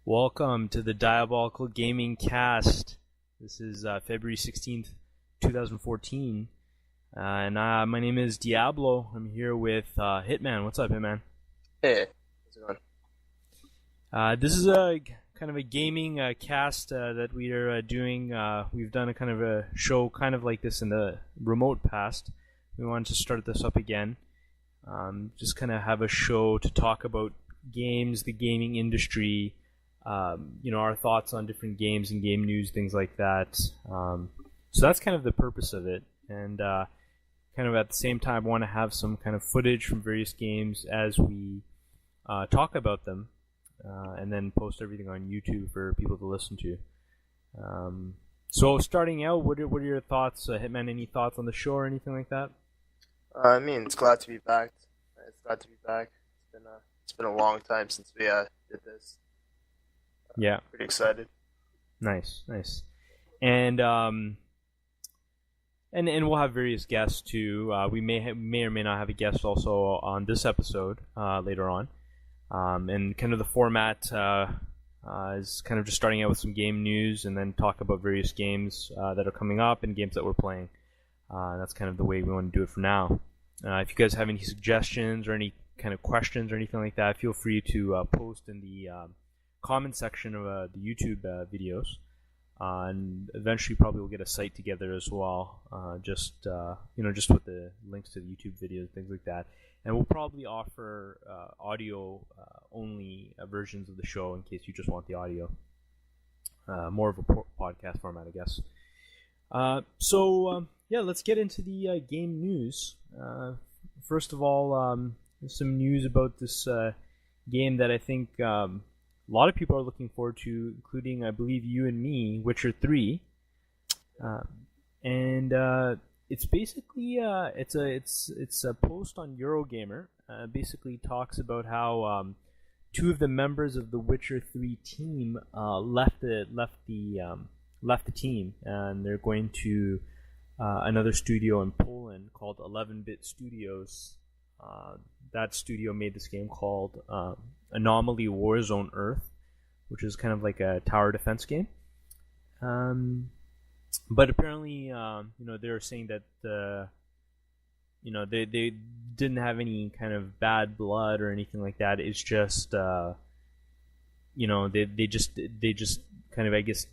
Welcome to the Diabolical Gaming Cast. This is February 16th, 2014. My name is Diablo. I'm here with Hitman. What's up, Hitman? Hey, how's it going? This is a kind of a gaming cast that we are doing. We've done a kind of a show kind of like this in the remote past. We wanted to start this up again. Just kind of have a show to talk about games, the gaming industry, our thoughts on different games and game news, things like that. So that's kind of the purpose of it. And kind of at the same time, want to have some kind of footage from various games as we talk about them, and then post everything on YouTube for people to listen to. So starting out, what are your thoughts, Hitman? Any thoughts on the show or anything like that? It's glad to be back. It's glad to be back. It's been a long time since we did this. Yeah. Pretty excited. Nice. And we'll have various guests too. We may or may not have a guest also on this episode later on. And kind of the format is kind of just starting out with some game news and then talk about various games that are coming up and games that we're playing. That's kind of the way we want to do it for now. If you guys have any suggestions or any kind of questions or anything like that, feel free to post in the comment section of the YouTube videos. And eventually probably we'll get a site together as well, just with the links to the YouTube videos, things like that. And we'll probably offer audio only versions of the show in case you just want the audio. More of a podcast format, I guess. Let's get into the game news. First of all, some news about this game that I think a lot of people are looking forward to, including, I believe, you and me, Witcher 3. It's basically it's a post on Eurogamer. Basically talks about how two of the members of the Witcher 3 team left the team, and they're going to another studio in Poland called 11-Bit Studios. That studio made this game called Anomaly Warzone Earth, which is kind of like a tower defense game. But apparently, they were saying that they didn't have any kind of bad blood or anything like that. It's just they just kind of, I guess,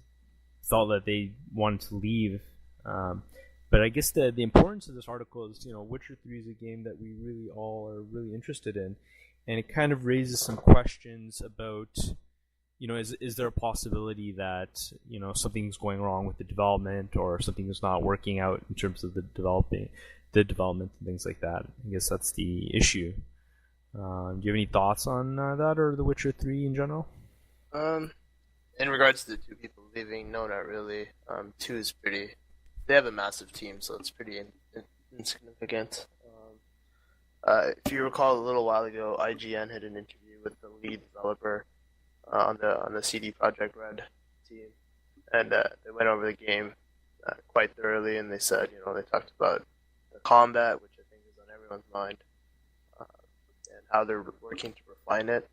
felt that they wanted to leave. But I guess the importance of this article is, Witcher 3 is a game that we really all are really interested in, and it kind of raises some questions about, is there a possibility that, something's going wrong with the development or something is not working out in terms of the development and things like that. I guess that's the issue. Do you have any thoughts on that or The Witcher 3 in general? In regards to the two people leaving, no, not really. 2 is pretty. They have a massive team, so it's pretty insignificant. If you recall, a little while ago, IGN had an interview with the lead developer on the CD Projekt Red team, and they went over the game quite thoroughly, and they said, they talked about the combat, which I think is on everyone's mind, and how they're working to refine it.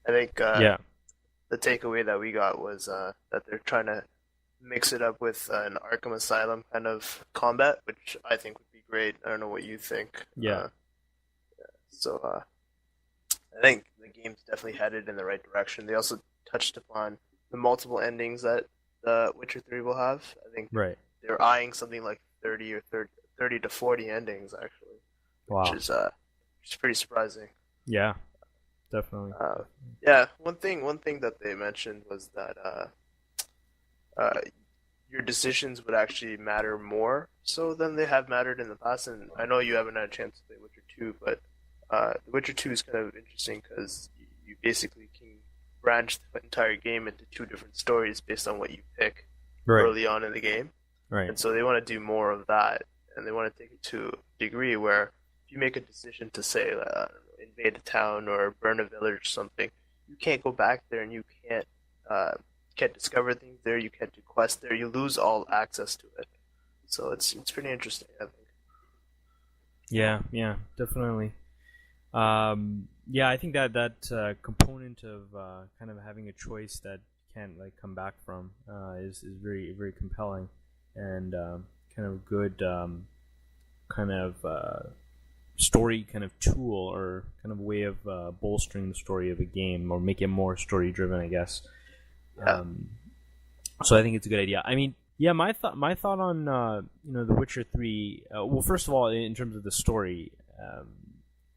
I think the takeaway that we got was that they're trying to mix it up with an Arkham Asylum kind of combat, which I think would be great. I don't know what you think. So I think the game's definitely headed in the right direction. They also touched upon the multiple endings that the Witcher 3 will have. I think they're eyeing something like 30 to 40 endings, actually. Wow. Which is pretty surprising. Yeah, definitely. One thing that they mentioned was that your decisions would actually matter more so than they have mattered in the past. And I know you haven't had a chance to play Witcher 2, but The Witcher 2 is kind of interesting because you basically can branch the entire game into 2 different stories based on what you pick early on in the game. Right. And so they want to do more of that, and they want to take it to a degree where if you make a decision to, say, invade a town or burn a village or something, you can't go back there and you can't discover things there, you can't do quests there, you lose all access to it. So it's pretty interesting, I think. Yeah, definitely. Yeah, I think that component of kind of having a choice that can't like come back from is very very compelling, and kind of good kind of story kind of tool or kind of way of bolstering the story of a game or make it more story driven, I guess. Yeah. So I think it's a good idea. I mean, yeah, my thought on The Witcher 3. Well, first of all, in terms of the story,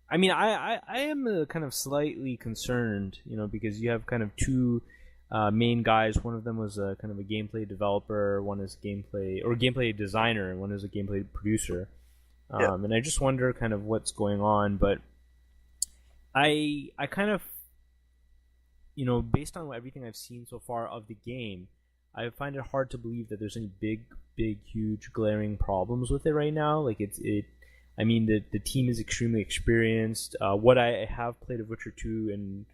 I mean, I am kind of slightly concerned, because you have kind of two main guys. One of them was a kind of a gameplay developer, one is gameplay designer, and one is a gameplay producer. And I just wonder kind of what's going on, but I kind of, based on everything I've seen so far of the game, I find it hard to believe that there's any big, huge, glaring problems with it right now. Like I mean, the team is extremely experienced. What I have played of Witcher 2 and,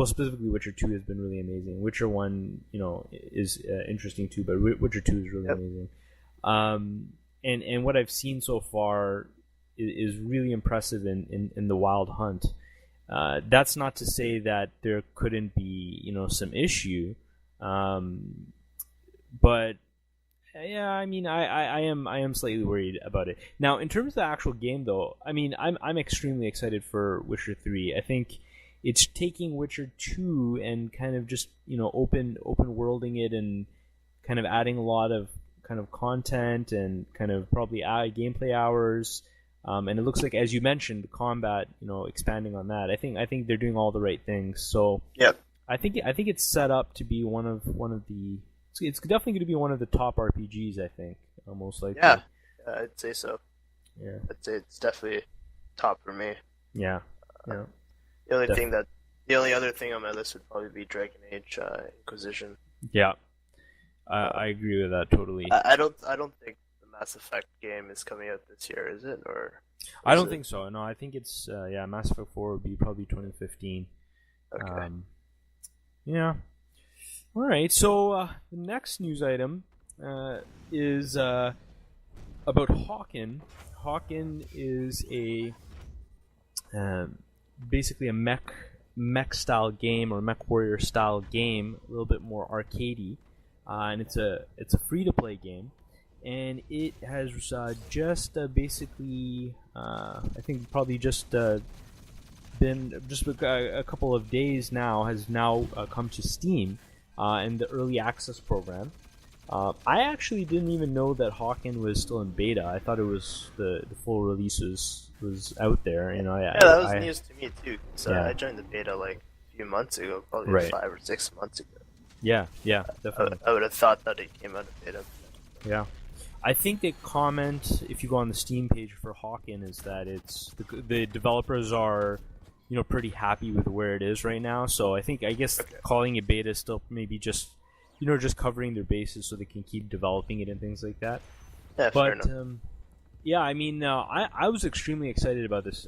specifically Witcher 2 has been really amazing. Witcher 1, is interesting too, but Witcher 2 is really amazing. And what I've seen so far is really impressive in the Wild Hunt. That's not to say that there couldn't be, some issue. But yeah, I mean, I am slightly worried about it. Now, in terms of the actual game, though, I mean, I'm extremely excited for Witcher 3. I think it's taking Witcher 2 and kind of just open worlding it and kind of adding a lot of kind of content and kind of probably gameplay hours. And it looks like, as you mentioned, the combat, expanding on that. I think they're doing all the right things. So yep. I think it's set up to be one of the. It's definitely going to be one of the top RPGs. I think most likely. Yeah, I'd say so. Yeah, I'd say it's definitely top for me. Yeah, yeah. The only other thing on my list would probably be Dragon Age Inquisition. Yeah, I agree with that totally. I don't think the Mass Effect game is coming out this year, is it? Or I don't think so. No, I think it's Mass Effect 4 would be probably 2015. Okay. Yeah. All right. So the next news item is about Hawken. Hawken is a basically a mech style game or mech warrior style game, a little bit more arcadey, and it's a free to play game, and it has just basically I think probably just been just a couple of days now has now come to Steam in the early access program. I actually didn't even know that Hawken was still in beta. I thought it was the full release was out there. That was news to me too. So I joined the beta like a few months ago, probably 5 or 6 months ago. Yeah, definitely. I would have thought that it came out of beta. Yeah. I think the comment, if you go on the Steam page for Hawken, is that it's the developers are, pretty happy with where it is right now. So I guess calling it beta is still maybe just, just covering their bases so they can keep developing it and things like that. Yeah, fair enough. Yeah, I mean, I was extremely excited about this.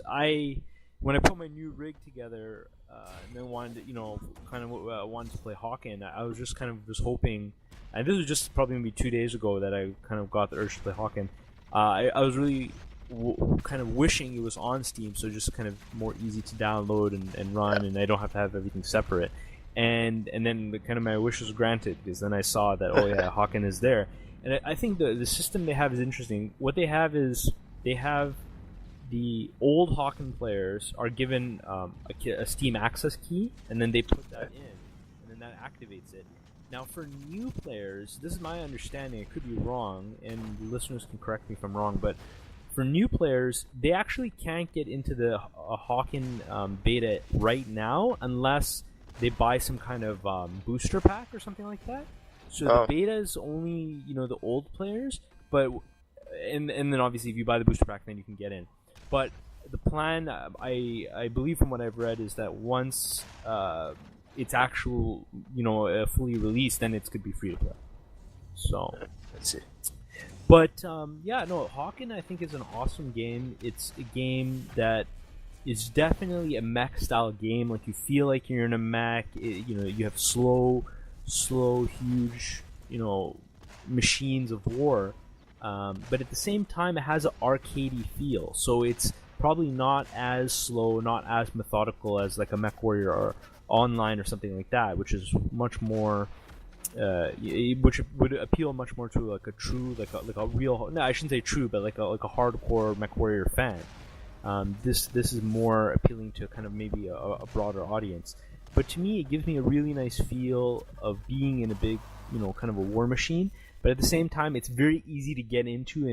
When I put my new rig together and then wanted to, wanted to play Hawken, I was just kind of just hoping, and this was just probably maybe 2 days ago that I kind of got the urge to play Hawken. I was really kind of wishing it was on Steam, so just kind of more easy to download and run, and I don't have to have everything separate. And then kind of my wish was granted, because then I saw that Hawken is there. And I think the system they have is interesting. What they have is the old Hawken players are given a Steam access key, and then they put that in, and then that activates it. Now, for new players, this is my understanding. It could be wrong, and listeners can correct me if I'm wrong. But for new players, they actually can't get into the Hawken beta right now unless they buy some kind of booster pack or something like that. So the beta is only the old players, but and then obviously if you buy the booster pack, then you can get in. But the plan, I believe from what I've read, is that once it's actual fully released, then it could be free to play. So let's see. But Hawken I think is an awesome game. It's a game that is definitely a mech style game. Like you feel like you're in a mech. You have slow, huge, machines of war. But at the same time, it has an arcadey feel. So it's probably not as slow, not as methodical as like a MechWarrior or Online or something like that, which is much more, which would appeal much more to like a true, like a real. No, I shouldn't say true, but like a hardcore MechWarrior fan. This is more appealing to kind of maybe a broader audience. But to me, it gives me a really nice feel of being in a big, kind of a war machine. But at the same time, it's very easy to get into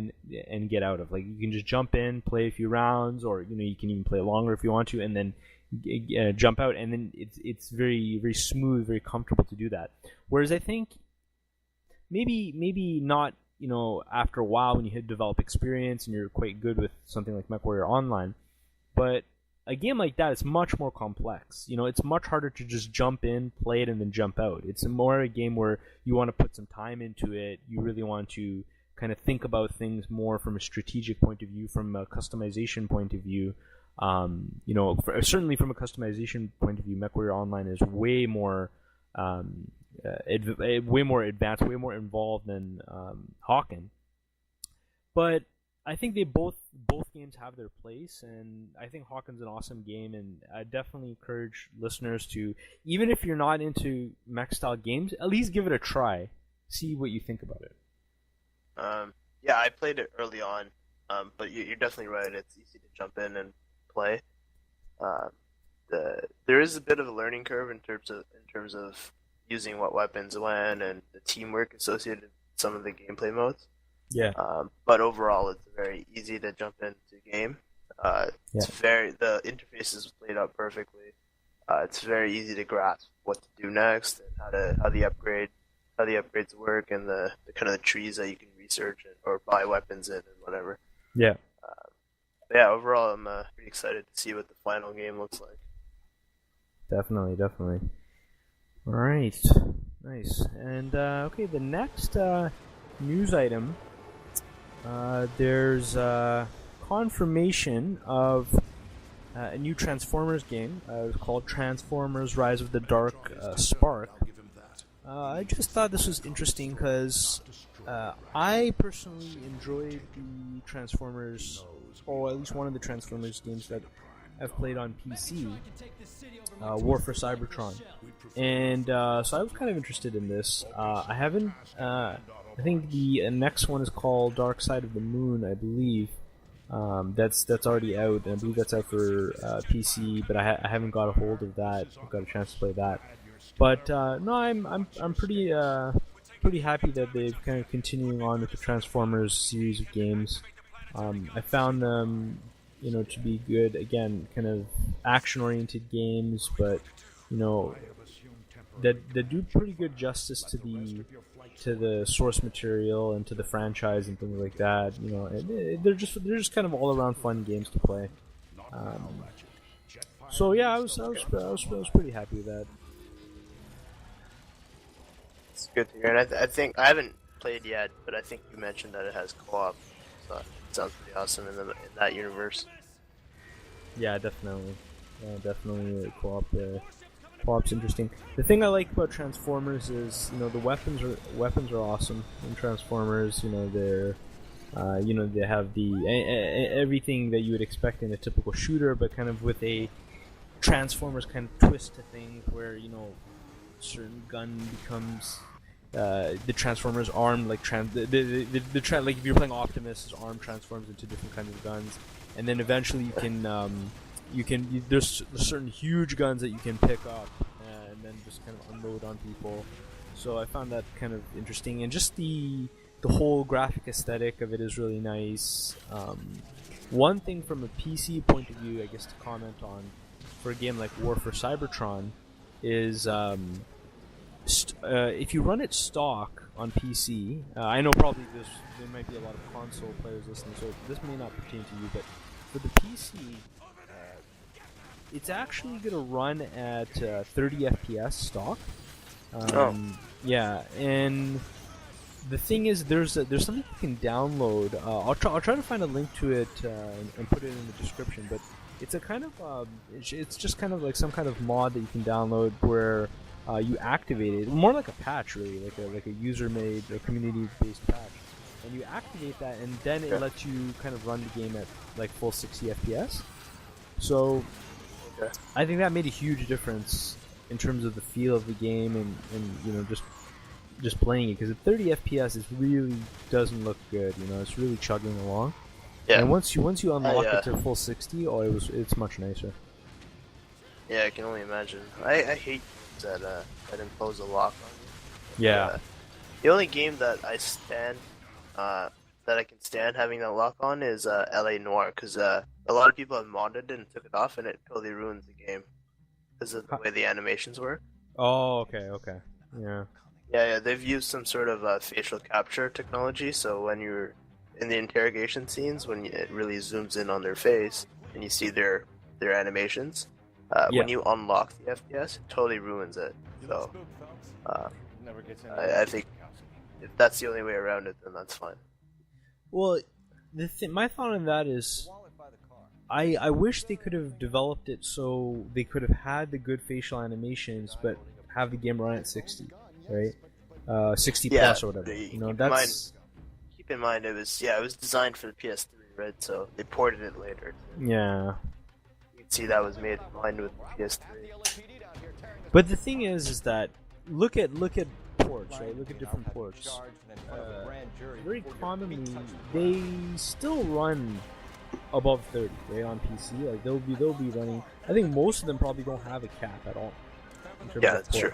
and get out of. Like, you can just jump in, play a few rounds, or you can even play longer if you want to, and then jump out. And then it's very, very smooth, very comfortable to do that. Whereas I think maybe not. After a while, when you develop experience and you're quite good with something like MechWarrior Online, but a game like that is much more complex. It's much harder to just jump in, play it, and then jump out. It's more a game where you want to put some time into it. You really want to kind of think about things more from a strategic point of view, from a customization point of view. Certainly from a customization point of view, MechWarrior Online is way more way more advanced, way more involved than Hawken. But I think they both games have their place, and I think Hawken's an awesome game, and I definitely encourage listeners to, even if you're not into mech-style games, at least give it a try. See what you think about it. Yeah, I played it early on, but you're definitely right. It's easy to jump in and play. There is a bit of a learning curve in terms of using what weapons when, and the teamwork associated with some of the gameplay modes. Yeah. But overall, it's very easy to jump into the game. The interface is laid out perfectly. It's very easy to grasp what to do next and how the upgrades work, and the kind of the trees that you can research or buy weapons in and whatever. Yeah. Overall, I'm pretty excited to see what the final game looks like. Definitely. All right, nice. And okay, the next news item. There's confirmation of a new Transformers game called Transformers: Rise of the Dark Spark. I just thought this was interesting because I personally enjoyed the Transformers, or at least one of the Transformers games that I've played on PC, War for Cybertron, and so I was kind of interested in this. I haven't. I think the next one is called Dark Side of the Moon, I believe. That's already out, and I believe that's out for PC, but I haven't got a hold of that. I've got a chance to play that. But no, I'm pretty happy that they've kind of continuing on with the Transformers series of games. I found them, to be good. Again, kind of action-oriented games, but that do pretty good justice to the source material and to the franchise and things like that. And they're just kind of all-around fun games to play. So yeah, I was pretty happy with that. It's good to hear. And I think I haven't played yet, but I think you mentioned that it has co-op. So it sounds pretty awesome in that universe. Yeah, definitely. Co-op's interesting. The thing I like about Transformers is, the weapons are awesome in Transformers. They're, they have the everything that you would expect in a typical shooter, but kind of with a Transformers kind of twist to things, where certain gun becomes the Transformers armed, like like if you're playing Optimus, his arm transforms into different kinds of guns, and then eventually you can there's certain huge guns that you can pick up and then just kind of unload on people. So I found that kind of interesting, and just the whole graphic aesthetic of it is really nice. One thing from a PC point of view, I guess, to comment on for a game like War for Cybertron is if you run it stock on PC, I know probably there might be a lot of console players listening, so this may not pertain to you, but for the PC, it's actually going to run at 30 FPS stock. Yeah, and the thing is, there's something you can download. I'll try to find a link to it and put it in the description. But it's a kind of it's just kind of like some kind of mod that you can download where you activate it, more like a patch, really, like a user-made, a community-based patch, and you activate that, and then it lets you kind of run the game at like full 60 FPS. So I think that made a huge difference in terms of the feel of the game and just playing it, because at 30 FPS it really doesn't look good. It's really chugging along. Yeah. And once you unlock it to full 60, it's much nicer. Yeah, I can only imagine. I hate games that impose a lock on you. Yeah. The only game that I can stand having that lock on is LA Noire, because a lot of people have modded it and took it off, and it totally ruins the game because of the way the animations work. Oh, okay. Yeah. Yeah, they've used some sort of facial capture technology, so when you're in the interrogation scenes, when it really zooms in on their face and you see their animations, when you unlock the FPS, it totally ruins it. So I think if that's the only way around it, then that's fine. Well, my thought on that is, I wish they could have developed it so they could have had the good facial animations, but have the game run at 60, right? 60 plus or whatever. Keep in mind, it was designed for the PS3, right? So they ported it later. Yeah. You can see that was made in line with the PS3. But the thing is that look at ports, right? Look at different ports. Very commonly, they still run above 30, right, on PC. Like they'll be running. I think most of them probably don't have a cap at all. That's true.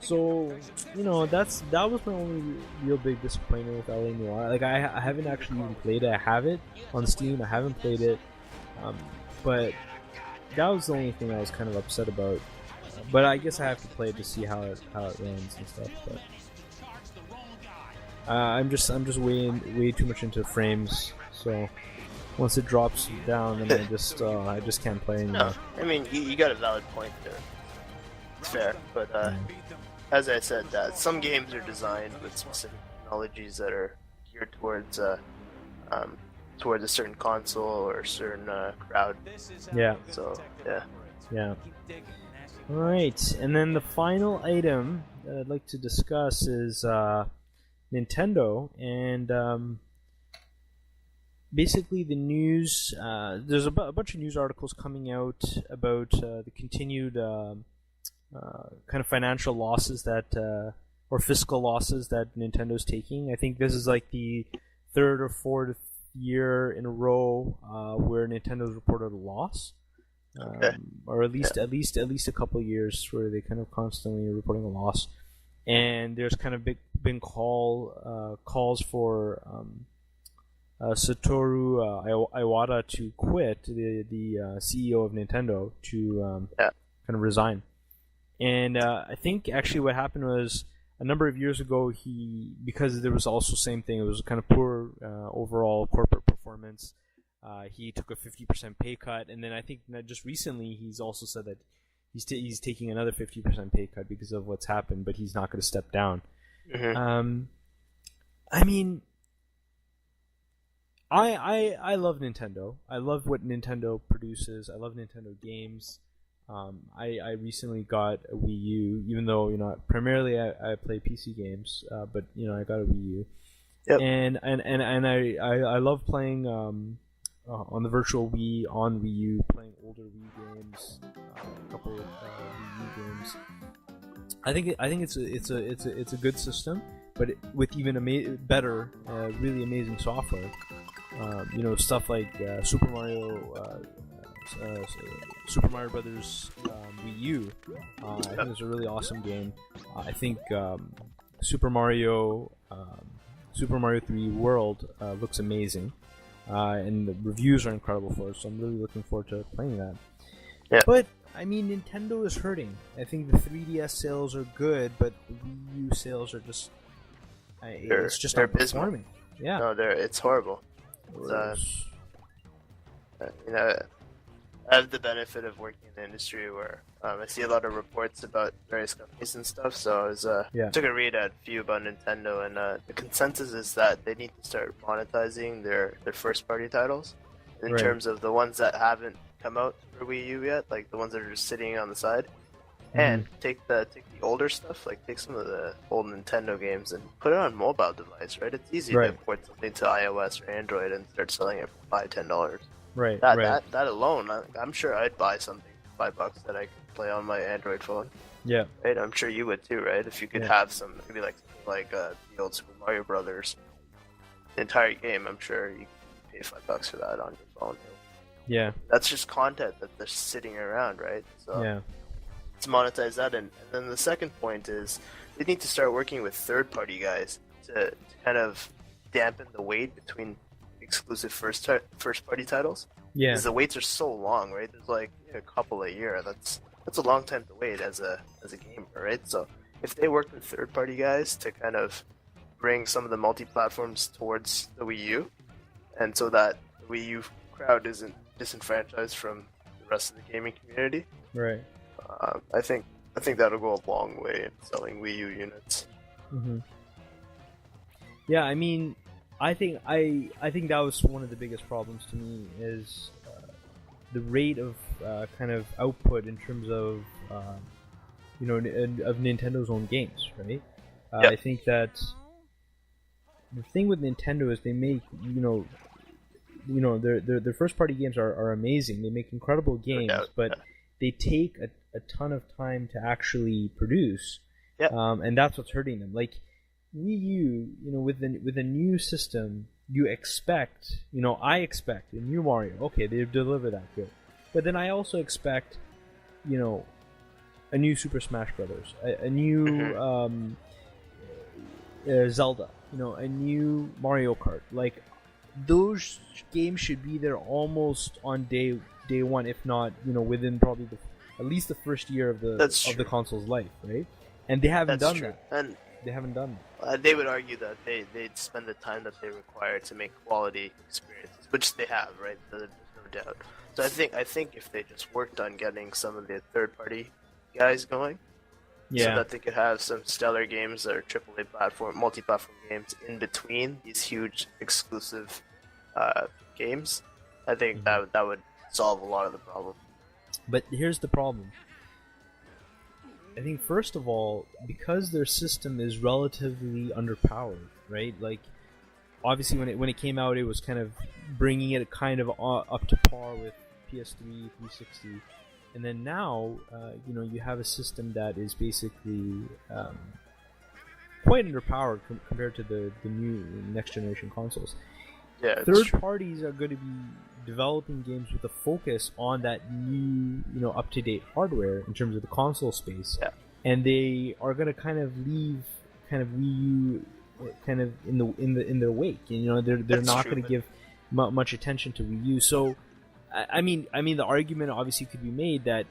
So that was my only real big disappointment with LA Noire. Like I haven't actually even played it. I have it on Steam. I haven't played it, but that was the only thing I was kind of upset about. But I guess I have to play it to see how it runs and stuff. But I'm just way too much into frames. So once it drops down, then I just can't play anymore. No, I mean you got a valid point there. It's fair, but as I said, some games are designed with specific technologies that are geared towards a certain console or a certain crowd. Yeah. So yeah. All right, and then the final item that I'd like to discuss is Nintendo, and basically the news. There's a bunch of news articles coming out about the continued kind of financial losses or fiscal losses that Nintendo's taking. I think this is like the third or fourth year in a row where Nintendo's reported a loss. Or at least a couple of years where they kind of constantly are reporting a loss, and there's kind of been calls for Satoru Iwata to quit, the CEO of Nintendo, to kind of resign. And I think actually what happened was a number of years ago because there was also same thing, it was kind of poor overall corporate performance. He took a 50% pay cut, and then I think that just recently he's also said that he's taking another 50% pay cut because of what's happened, but he's not going to step down. Mm-hmm. I mean, I love Nintendo. I love what Nintendo produces. I love Nintendo games. I recently got a Wii U, even though primarily I play PC games, but I got a Wii U, and I love playing on the virtual Wii, on Wii U, playing older Wii games, a couple of Wii U games. I think it's a good system, but with even better, really amazing software. Stuff like Super Mario Brothers Wii U. I think it's a really awesome game. I think Super Mario 3 World looks amazing. And the reviews are incredible for it, so I'm really looking forward to playing that. Yeah. But, I mean, Nintendo is hurting. I think the 3DS sales are good, but the Wii U sales are just... it's just not performing. Yeah. No, it's horrible. I have the benefit of working in the industry where I see a lot of reports about various companies and stuff, so I was took a read at a few about Nintendo, and the consensus is that they need to start monetizing their first-party titles in terms of the ones that haven't come out for Wii U yet, like the ones that are just sitting on the side. And take the older stuff, like take some of the old Nintendo games and put it on mobile device, right? It's easy to port something to iOS or Android and start selling it for $5-10. Right. That alone, I'm sure I'd buy something for $5 that I could play on my Android phone. Yeah. Right. I'm sure you would too, right? If you could have some, maybe like the old Super Mario Brothers, the entire game, I'm sure you could pay $5 for that on your phone. Yeah. That's just content that they're sitting around, right? So. Yeah. To monetize that, and then the second point is they need to start working with third-party guys to kind of dampen the wait between exclusive first-party titles. Yeah, because the waits are so long, right? There's like a couple a year. That's a long time to wait as a gamer, right? So if they work with third-party guys to kind of bring some of the multi-platforms towards the Wii U, and so that the Wii U crowd isn't disenfranchised from the rest of the gaming community, right? I think that'll go a long way in selling Wii U units. Mm-hmm. Yeah, I mean, I think that was one of the biggest problems to me is the rate of kind of output in terms of of Nintendo's own games, right? I think that the thing with Nintendo is they make their first party games are amazing. They make incredible games, but they take a ton of time to actually produce, and that's what's hurting them. Like Wii U, with a new system, you expect, I expect a new Mario. Okay, they deliver that good, but then I also expect, a new Super Smash Brothers, a new Zelda, a new Mario Kart. Like those games should be there almost on day one, if not within probably at least the first year of the console's life, right? And they haven't done that. And they haven't done that. They would argue that they'd spend the time that they require to make quality experiences, which they have, right? There's no doubt. So I think if they just worked on getting some of the third-party guys going, so that they could have some stellar games that are AAA multi-platform games in between these huge exclusive games, I think that would solve a lot of the problem. But here's the problem. I think first of all, because their system is relatively underpowered, right? Like, obviously when it came out, it was kind of bringing it kind of up to par with PS3, 360, and then now, you have a system that is basically quite underpowered compared to the new next generation consoles. Yeah, third parties are going to be developing games with a focus on that new, up-to-date hardware in terms of the console space, and they are going to kind of leave kind of Wii U kind of in their wake. And, they're not going to give much attention to Wii U. So, I mean, the argument obviously could be made that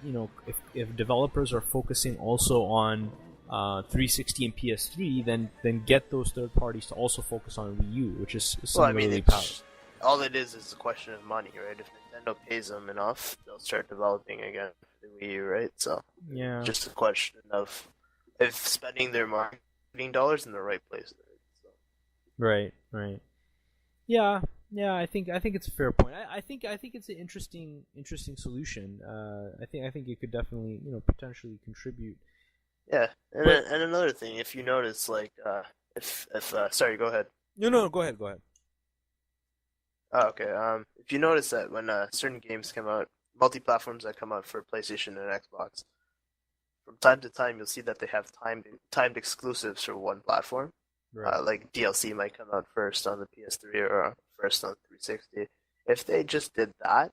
if developers are focusing also on 360 and PS3, then get those third parties to also focus on Wii U, which is similarly powered. All it is a question of money, right? If Nintendo pays them enough, they'll start developing again for the Wii U, right? So just a question of if spending their marketing dollars in the right place. So. Right. Yeah. I think it's a fair point. I think it's an interesting solution. I think it could definitely potentially contribute. Yeah, and another thing, if you notice, like if sorry, go ahead. No, go ahead. Oh, okay. If you notice that when certain games come out, multi-platforms that come out for PlayStation and Xbox, from time to time you'll see that they have timed exclusives for one platform. Right. Like DLC might come out first on the PS3 or first on 360. If they just did that,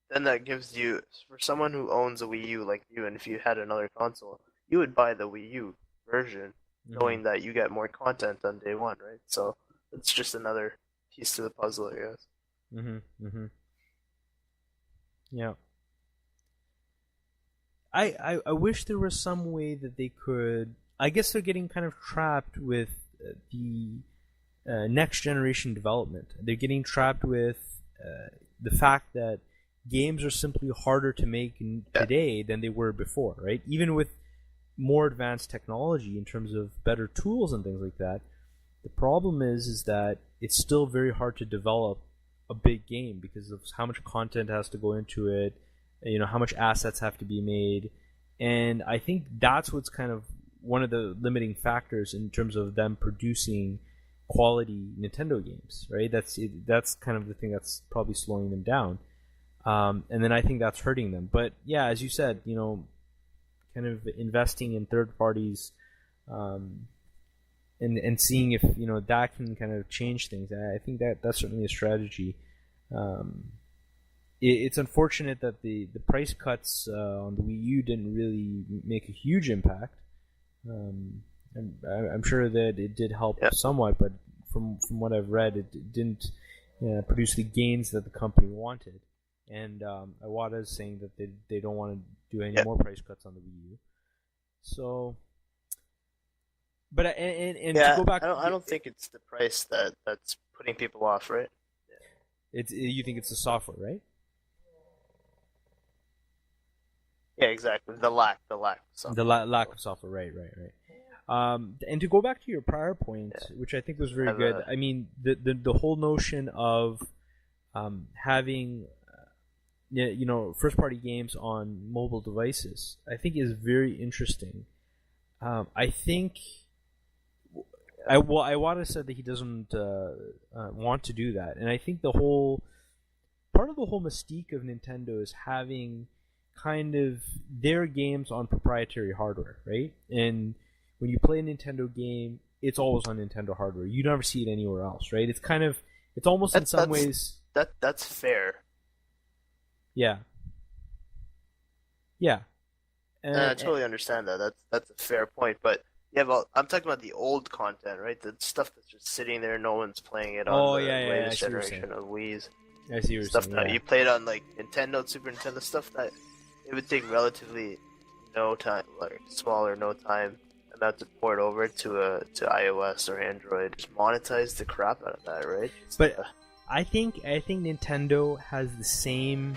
then that gives you, for someone who owns a Wii U like you, and if you had another console, you would buy the Wii U version, knowing that you get more content on day one, right? So it's just another piece to the puzzle, I guess. Yeah. I wish there was some way that they could. I guess they're getting kind of trapped with the next generation development. They're getting trapped with the fact that games are simply harder to make today than they were before, right? Even with more advanced technology in terms of better tools and things like that, the problem is that it's still very hard to develop a big game because of how much content has to go into it, how much assets have to be made, And I think that's what's kind of one of the limiting factors in terms of them producing quality Nintendo games, right? That's kind of the thing that's probably slowing them down. And then I think that's hurting them. But yeah, as you said, kind of investing in third parties, and seeing if that can kind of change things. I think that's certainly a strategy. It's unfortunate that the price cuts on the Wii U didn't really make a huge impact. I'm sure that it did help somewhat, but from what I've read, it didn't produce the gains that the company wanted. And Iwata is saying that they don't want to do any more price cuts on the Wii U. So, but to go back, I don't think it's the price that's putting people off, right? You think it's the software, right? Yeah, exactly. The lack of software. The lack of software, right. And to go back to your prior point, which I think was very good. I mean, the whole notion of having first-party games on mobile devices, I think is very interesting. I think Iwata said that he doesn't want to do that, and I think part of the whole mystique of Nintendo is having kind of their games on proprietary hardware, right? And when you play a Nintendo game, it's always on Nintendo hardware. You never see it anywhere else, right? It's almost in some ways that's fair. Yeah. And I totally understand that. That's a fair point, but yeah, well, I'm talking about the old content, right? The stuff that's just sitting there, no one's playing it on the latest generation of Wii's. I see what you're stuff saying. That you played on like Nintendo, Super Nintendo stuff that it would take relatively no time amount to port over to iOS or Android. Just monetize the crap out of that, right? But I think Nintendo has the same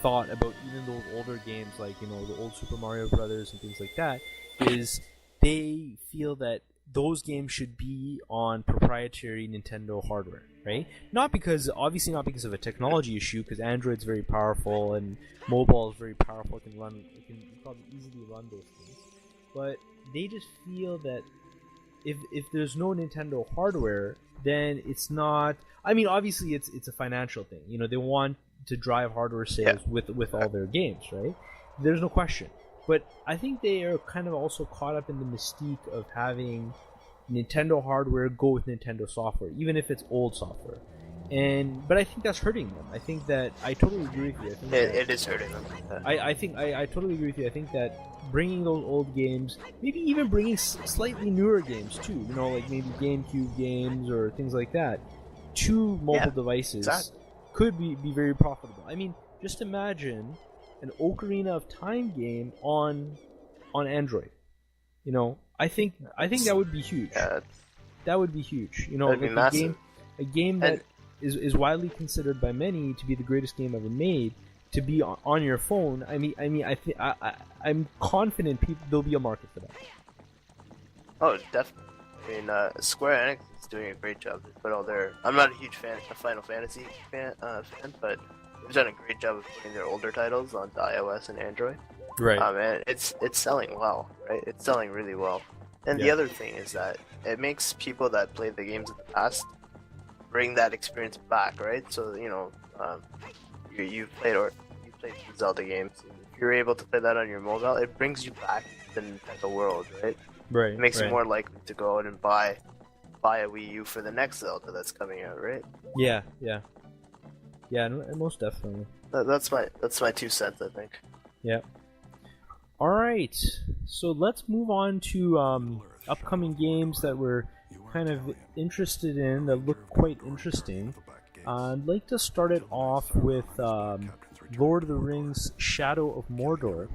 thought about even those older games, like the old Super Mario Brothers and things like that. Is they feel that those games should be on proprietary Nintendo hardware, right? Obviously not because of a technology issue, because Android's very powerful and mobile is very powerful. It can probably easily run those things. But they just feel that if there's no Nintendo hardware, then it's not. I mean, obviously it's a financial thing. They want to drive hardware sales with all their games, right? There's no question. But I think they are kind of also caught up in the mystique of having Nintendo hardware go with Nintendo software, even if it's old software. But I think that's hurting them. I think that I totally agree with you. It is hurting them. I think I totally agree with you. I think that bringing those old games, maybe even bringing slightly newer games too, like maybe GameCube games or things like that, to mobile devices could be very profitable. I mean, just imagine an Ocarina of Time game on Android. I think that would be huge. Yeah, that would be huge. That'd be massive. A game that is widely considered by many to be the greatest game ever made, to be on your phone. I'm confident there'll be a market for that. Oh, definitely. I mean, Square Enix is doing a great job. They put all their. I'm not a huge Final Fantasy fan, but they've done a great job of putting their older titles onto iOS and Android. Right. And it's selling well, right? It's selling really well. And the other thing is that it makes people that played the games in the past bring that experience back, right? So you played the Zelda games. If you're able to play that on your mobile, it brings you back to the Nintendo world, right? Right. It makes you more likely to go out and buy a Wii U for the next Zelda that's coming out, right? Yeah, most definitely. That's my 2 cents, I think. Yeah. All right, so let's move on to upcoming games that we're kind of interested in, that look quite interesting. I'd like to start it off with Lord of the Rings: Shadow of Mordor.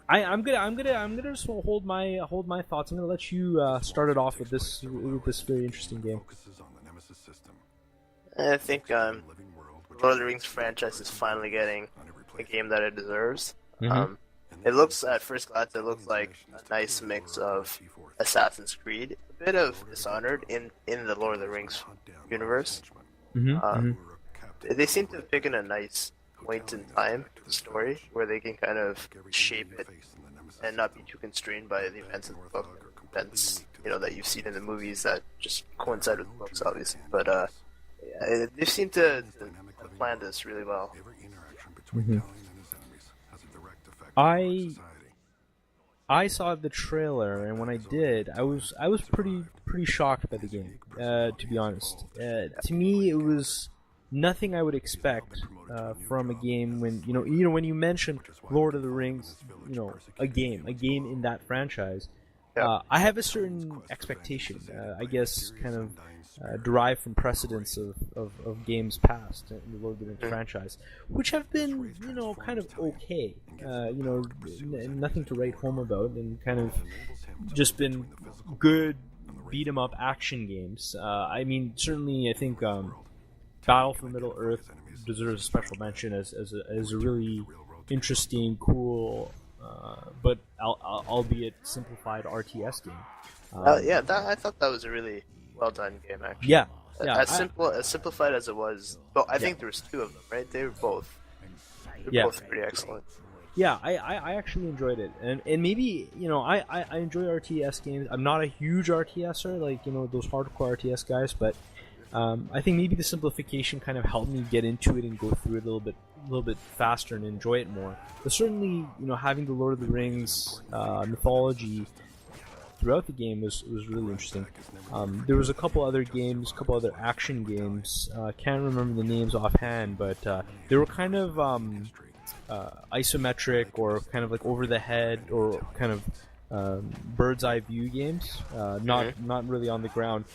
I'm gonna just hold my thoughts. I'm gonna let you start it off with this very interesting game. I think Lord of the Rings franchise is finally getting a game that it deserves. Mm-hmm. It looks, at first glance, like a nice mix of Assassin's Creed, a bit of Dishonored in the Lord of the Rings universe. Mm-hmm. They seem to have picked a nice point in time, the story, where they can kind of shape it and not be too constrained by the events of the book, events that you've seen in the movies that just coincide with the books, obviously. But yeah, they seem to plan this really well. Mm-hmm. I saw the trailer, and when I did, I was pretty shocked by the game. To be honest, to me, it was nothing I would expect from a game. When when you mention Lord of the Rings, a game in that franchise, I have a certain expectation. I guess kind of derived from precedents of games past in the Lord of the Rings franchise, which have been kind of okay. Nothing to write home about, and kind of just been good beat 'em up action games. I mean, certainly, I think Battle for Middle Earth deserves a special mention as a really interesting, cool, but albeit simplified RTS game. I thought that was a really well done game, actually. Yeah. As simplified as it was. Well, I think there was two of them, right? They were both. Both pretty excellent. Yeah, I actually enjoyed it, and maybe I enjoy RTS games. I'm not a huge RTSer, like those hardcore RTS guys, but I think maybe the simplification kind of helped me get into it and go through it a little bit faster and enjoy it more. But certainly, having the Lord of the Rings mythology throughout the game was really interesting. There was a couple other action games. Can't remember the names offhand, but they were kind of isometric or kind of like over the head or kind of bird's eye view games, not really on the ground,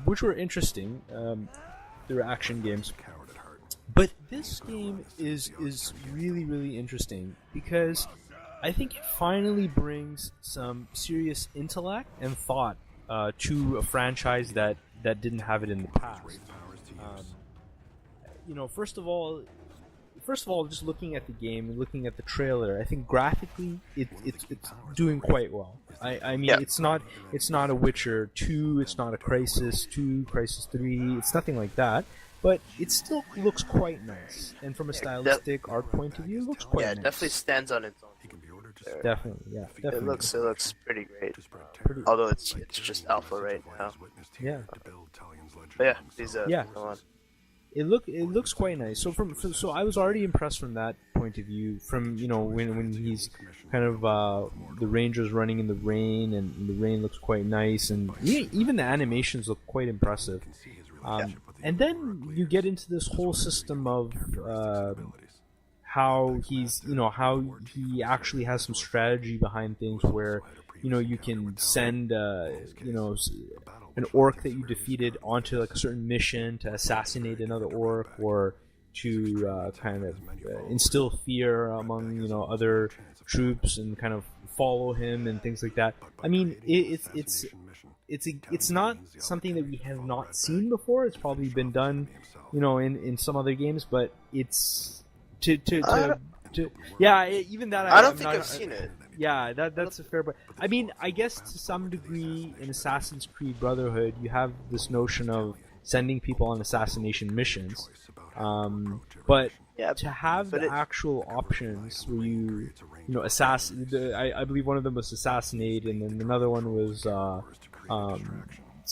which were interesting. They were action games. But this game is really, really interesting because I think it finally brings some serious intellect and thought to a franchise that didn't have it in the past. First of all, just looking at the game and looking at the trailer, I think graphically it's doing quite well. I mean, it's not a Witcher 2, it's not a Crysis 2, Crysis 3, it's nothing like that. But it still looks quite nice, and from a stylistic art point of view, it looks quite nice. Yeah, it definitely stands on its own. Definitely. It looks pretty great. Although it's just alpha right now. Yeah. But yeah, go on. It looks quite nice. So I was already impressed from that point of view. From when he's kind of the Rangers running in the rain, and the rain looks quite nice, and even the animations look quite impressive. And then you get into this whole system of how how he actually has some strategy behind things, where you can send an orc that you defeated onto like a certain mission to assassinate another orc, or to kind of instill fear among other troops and kind of follow him and things like that. I mean, it's not something that we have not seen before. It's probably been done, in some other games, but it's even that I don't think I've seen it. Yeah, that's a fair point. I mean, I guess to some degree in Assassin's Creed Brotherhood, you have this notion of sending people on assassination missions, but to have the actual options where you I believe one of them was assassinate, and then another one was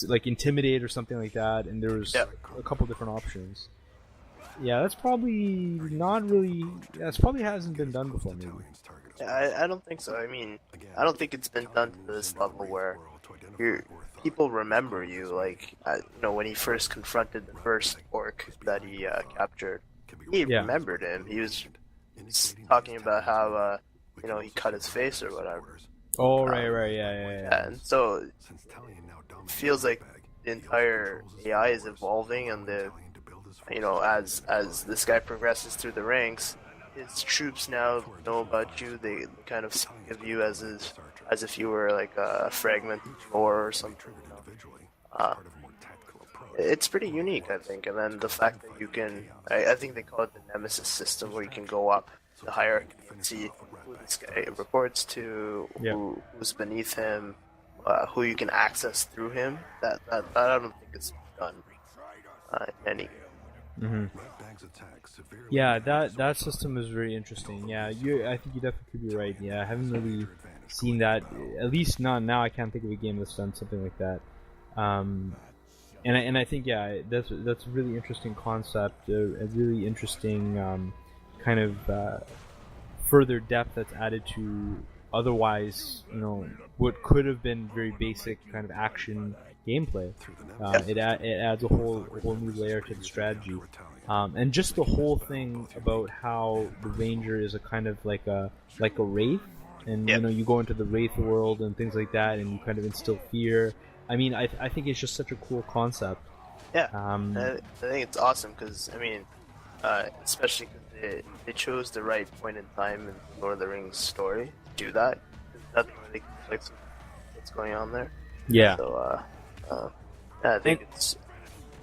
like intimidate or something like that, and there was a couple different options. Yeah, that's probably not really. That's probably hasn't been done before, maybe. Yeah, I don't think so. I mean, I don't think it's been done to this level where people remember you. Like, when he first confronted the first orc that he captured, he remembered him. He was talking about how he cut his face or whatever. Oh, right, yeah. And so it feels like the entire AI is evolving, and as this guy progresses through the ranks, his troops now know about you. They kind of speak of you as if you were like a fragment lore or something. It's pretty unique, I think. And then the fact that you can, I think they call it the Nemesis system, where you can go up the hierarchy and see who this guy reports to, who's beneath him, who you can access through him. That I don't think it's done in any. Mm-hmm. Yeah, that system is very interesting. Yeah, I think you definitely could be right. Yeah, I haven't really seen that. At least not now. I can't think of a game that's done something like that. And I think that's a really interesting concept, a really interesting kind of further depth that's added to otherwise, what could have been very basic kind of action gameplay. It adds a whole new layer to the strategy, and just the whole thing about how the ranger is a kind of like a wraith, and you go into the wraith world and things like that, and you kind of instill fear. I mean, I think it's just such a cool concept. Yeah, I think it's awesome because especially because they chose the right point in time in Lord of the Rings story to do that. Nothing really conflicts with what's going on there. Yeah. So, I think it's.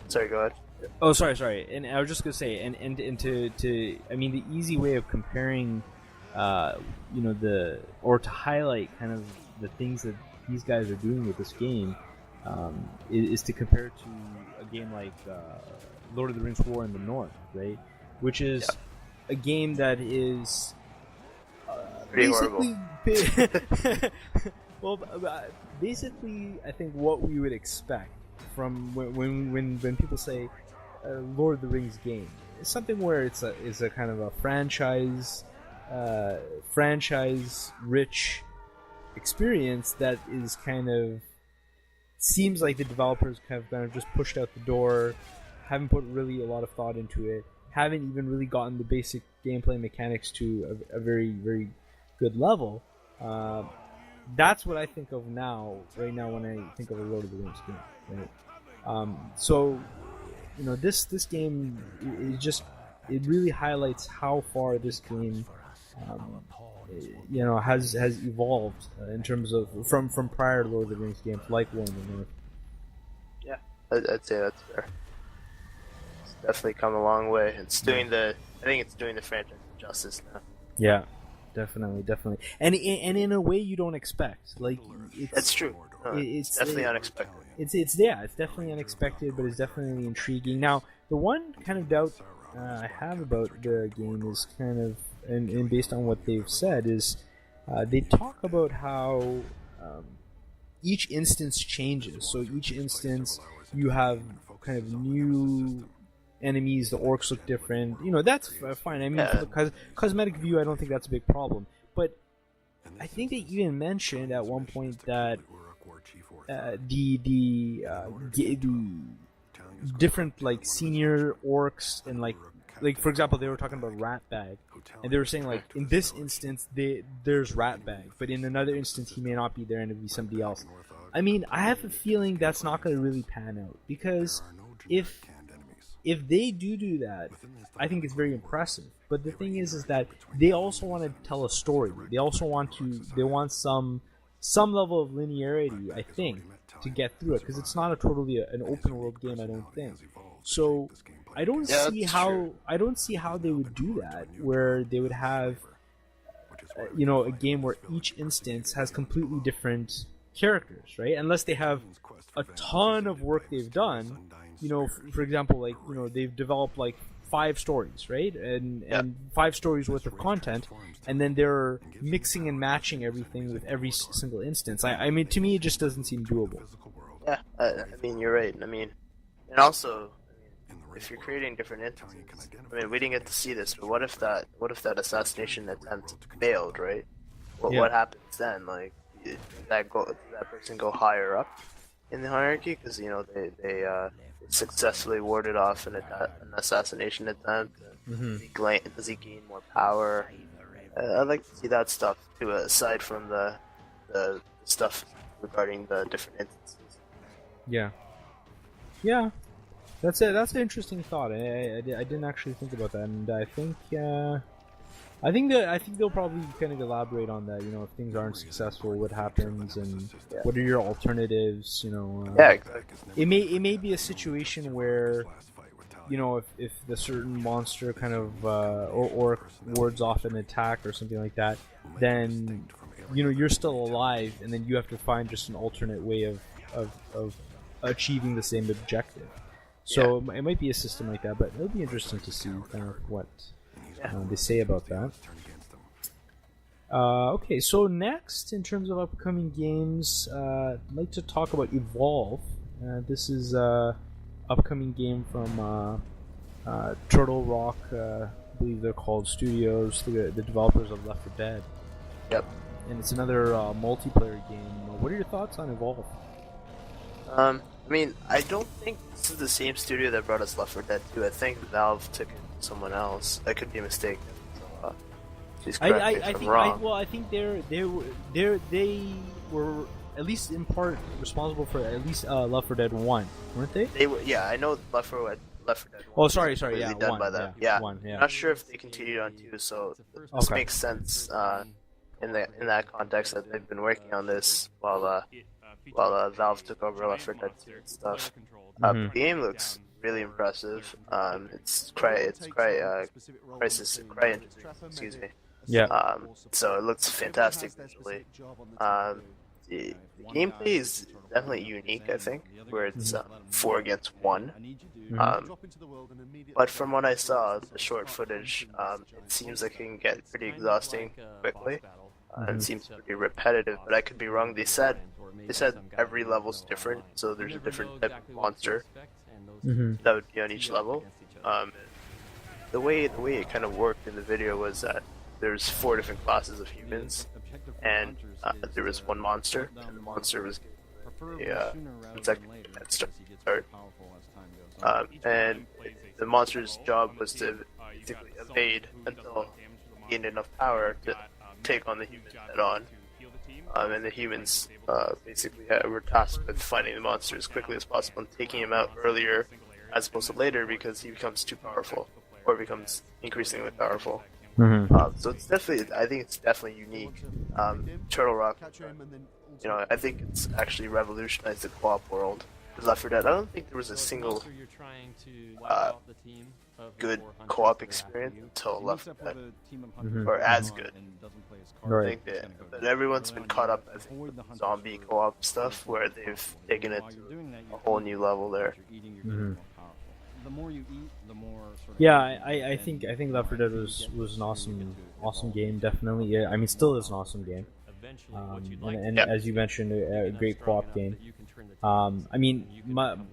Sorry, go ahead. Oh, sorry. And I was just gonna say, and to I mean, the easy way of comparing, or to highlight kind of the things that these guys are doing with this game, is to compare it to a game like Lord of the Rings: War in the North, right? Which is a game that is basically well, basically, I think what we would expect from when people say Lord of the Rings game, it's something where it's a kind of a franchise rich experience that is kind of seems like the developers have kind of just pushed out the door, haven't put really a lot of thought into it, haven't even really gotten the basic gameplay mechanics to a very, very good level. That's what I think of right now when I think of a Lord of the Rings game. Right? So, this game it really highlights how far this game has evolved in terms of from prior Lord of the Rings games like War in the North. Yeah, I'd say that's fair. It's definitely come a long way. I think it's doing the franchise justice now. Yeah, definitely, and in a way you don't expect. Like, that's true. It's definitely unexpected. It's definitely unexpected, but it's definitely intriguing. Now, the one kind of doubt I have about the game is kind of, and based on what they've said, is they talk about how each instance changes. So each instance you have kind of new enemies. The orcs look different. That's fine. I mean, from the cosmetic view, I don't think that's a big problem. But I think they even mentioned at one point that the different like senior orcs and like for example, they were talking about Ratbag, and they were saying like in this instance there's Ratbag, but in another instance he may not be there and it'll be somebody else. I mean, I have a feeling that's not going to really pan out, because if they do that, I think it's very impressive. But the thing is that they also want to tell a story. They also want some level of linearity, I think, to get through it, because it's not totally an open world game, I don't think. So I don't see how they would do that, where they would have a game where each instance has completely different characters, right? Unless they have a ton of work they've done. For example, they've developed 5 stories, right? And 5 stories worth of content, and then they're mixing and matching everything with every single instance. I mean, to me, it just doesn't seem doable. Yeah, I mean, you're right. I mean, and also, if you're creating different instances, I mean, we didn't get to see this, but what if that assassination attempt failed, right? What happens then? Like, does that person go higher up in the hierarchy because they successfully warded off an assassination attempt? Mm-hmm. Does he gain more power? I'd like to see that stuff too, aside from the stuff regarding the different instances. Yeah, that's it. That's an interesting thought. I didn't actually think about that, and I think they'll probably kind of elaborate on that. If things aren't successful, what happens, and what are your alternatives? Yeah, exactly. It may be a situation where, if the certain monster kind of or wards off an attack or something like that, then you're still alive, and then you have to find just an alternate way of achieving the same objective. So it might be a system like that, but it'll be interesting to see kind of what they say about that. Okay, so next, in terms of upcoming games, I'd like to talk about Evolve. This is an upcoming game from Turtle Rock, I believe they're called Studios, the developers of Left 4 Dead. Yep. And it's another multiplayer game. What are your thoughts on Evolve? I mean, I don't think this is the same studio that brought us Left 4 Dead 2. I think Valve took it to someone else. That could be a mistake. So, please correct me if I'm wrong. I think they were at least in part responsible for at least Left 4 Dead 1, weren't they? They were, yeah, I know Left 4 Dead 1. Oh, sorry, yeah, done 1, by them. Yeah, Yeah. 1, yeah. I'm not sure if they continued on 2, so this makes sense in that context that they've been working on this while Valve took over Left 4 Dead 2 and stuff. The game looks really impressive. It's CryEngine, excuse me. Yeah. So it looks fantastic visually. The gameplay is definitely unique, I think, where it's 4 against 1. But from what I saw, the short footage, it seems like it can get pretty exhausting quickly. It seems pretty repetitive, but I could be wrong. They said every level's different, so there's a different type of monster that would be on each level. The way it kind of worked in the video was that there's 4 different classes of humans, and there was one monster, and the monster was given a second head start. And the monster's job was to basically evade until he gained enough power to take on the humans head on. And the humans basically were tasked with finding the monster as quickly as possible and taking him out earlier as opposed to later because he becomes too powerful or becomes increasingly powerful. So it's definitely, I think it's definitely unique. Turtle Rock, I think it's actually revolutionized the co-op world. Left 4 Dead, I don't think there was a single good co-op experience until Left 4 Dead, or as good. I think that everyone's been caught up, I think, with zombie co-op stuff, where they've taken it to a whole new level there. Yeah, I think Left 4 Dead was an awesome game, definitely. Yeah, I mean, still is an awesome game. And as you mentioned, a great co-op game. I mean,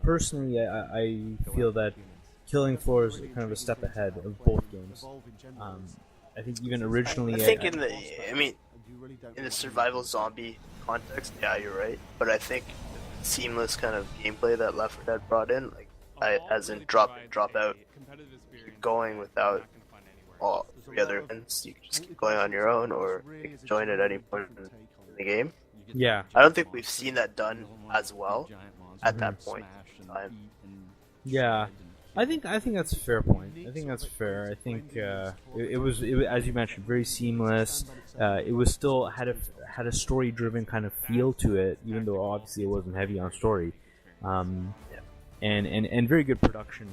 personally, I feel that Killing Floor is kind of a step ahead of both games. I think even originally, I think in the survival zombie context, yeah, you're right. But I think the seamless kind of gameplay that Left 4 Dead brought in, like as in drop in, drop out, keep going without all 3 other events. You can just keep going on your own, or you can join at any point in the game. Yeah, I don't think we've seen that done as well at that point in time. Yeah, I think that's a fair point. I think that's fair. I think it was as you mentioned, very seamless. It was still had a story driven kind of feel to it, even though obviously it wasn't heavy on story, and very good production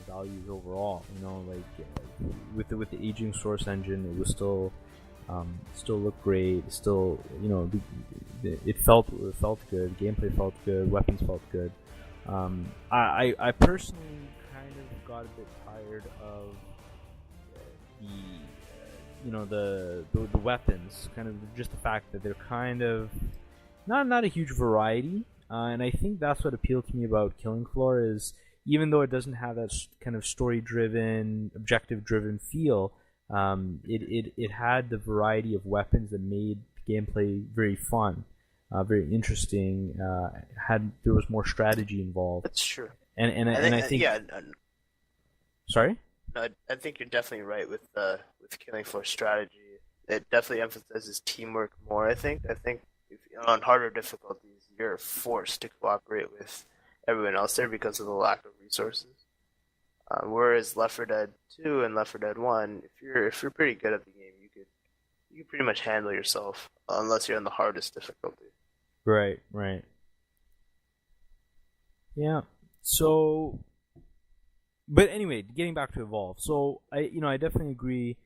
values overall. With the aging Source engine, it was still looked great. Still, it felt good. Gameplay felt good. Weapons felt good. I personally kind of got a bit tired of the weapons. Kind of just the fact that they're kind of not a huge variety. And I think that's what appealed to me about Killing Floor is, even though it doesn't have that kind of story-driven, objective-driven feel, it had the variety of weapons that made gameplay very fun, very interesting. There was more strategy involved. That's true. And I think yeah. Sorry? No, I think you're definitely right with Killing Floor strategy. It definitely emphasizes teamwork more. I think if, on harder difficulties, you're forced to cooperate with everyone else there because of the lack of resources. Whereas Left 4 Dead 2 and Left 4 Dead 1, if you're pretty good at the game, you could pretty much handle yourself unless you're on the hardest difficulty. Right. Yeah. So, but anyway, getting back to Evolve. So I definitely agree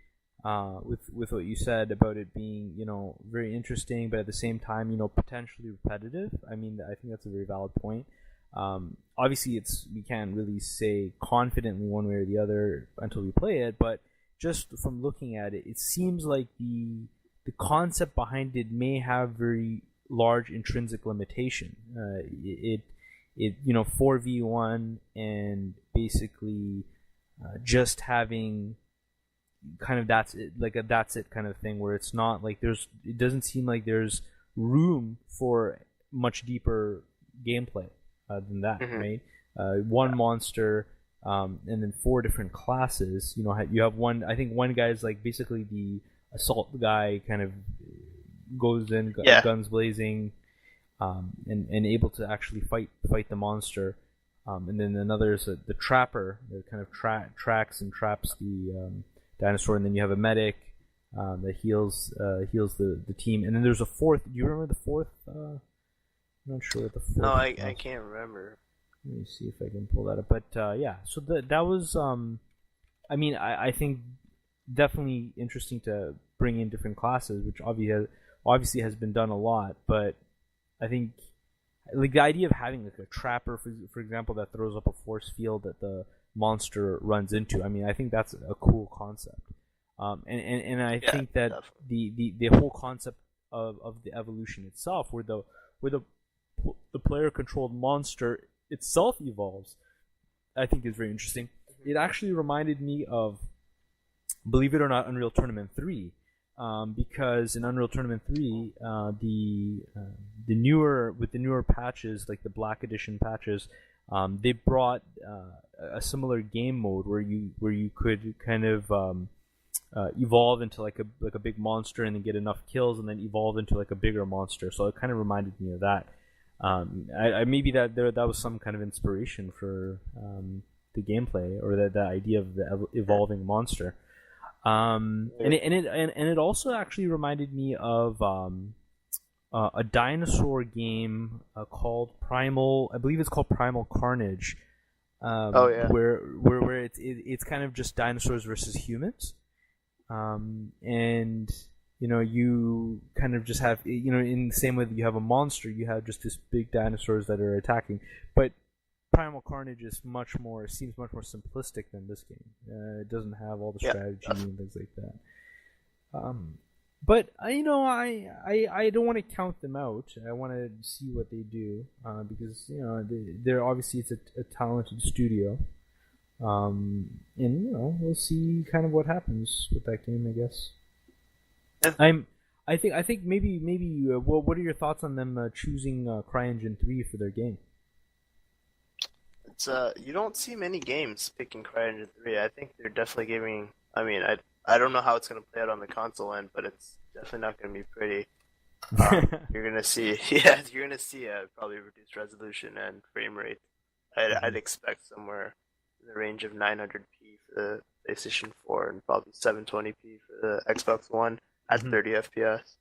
with what you said about it being very interesting, but at the same time potentially repetitive. I mean, I think that's a very valid point. Obviously, we can't really say confidently one way or the other until we play it, but just from looking at it, it seems like the concept behind it may have very large intrinsic limitation. It 4v1 and basically just having kind of that's it, like a that's it kind of thing, where it's not like it doesn't seem like there's room for much deeper gameplay than that, right? One monster, and then 4 different classes. You have one. I think one guy is like basically the assault guy, kind of goes in, guns blazing, and able to actually fight the monster. And then another is the trapper that kind of tracks and traps the dinosaur. And then you have a medic that heals the team. And then there's a 4th. Do you remember the 4th? I'm not sure what the 4th. No, I can't remember. Let me see if I can pull that up. But yeah, so that was. I mean, I think definitely interesting to bring in different classes, which obviously has been done a lot. But I think like the idea of having like a trapper, for example, that throws up a force field that the monster runs into. I mean, I think that's a cool concept. And I think that the whole concept of the evolution itself, where the player controlled monster itself evolves, I think is very interesting. It actually reminded me of, believe it or not, Unreal Tournament 3, because in Unreal Tournament 3, the newer patches, like the Black Edition patches, they brought a similar game mode where you could kind of evolve into like a big monster and then get enough kills and then evolve into like a bigger monster. So it kind of reminded me of that. Maybe that was some kind of inspiration for the gameplay, or the idea of the evolving monster. And it also actually reminded me of a dinosaur game called Primal. I believe it's called Primal Carnage. Where it's kind of just dinosaurs versus humans, and you kind of just have, in the same way that you have a monster, you have just this big dinosaurs that are attacking. But Primal Carnage is seems much more simplistic than this game. It doesn't have all the strategy and things like that. But I don't want to count them out. I want to see what they do, because they're obviously, it's a talented studio, and we'll see kind of what happens with that game, I guess. I think maybe what are your thoughts on them choosing CryEngine 3 for their game? It's you don't see many games picking CryEngine 3. I think they're definitely giving. I mean, I don't know how it's going to play out on the console end, but it's definitely not going to be pretty. You're going to see, probably reduced resolution and frame rate. I'd expect somewhere in the range of 900p for the PlayStation 4 and probably 720p for the Xbox One at 30 FPS.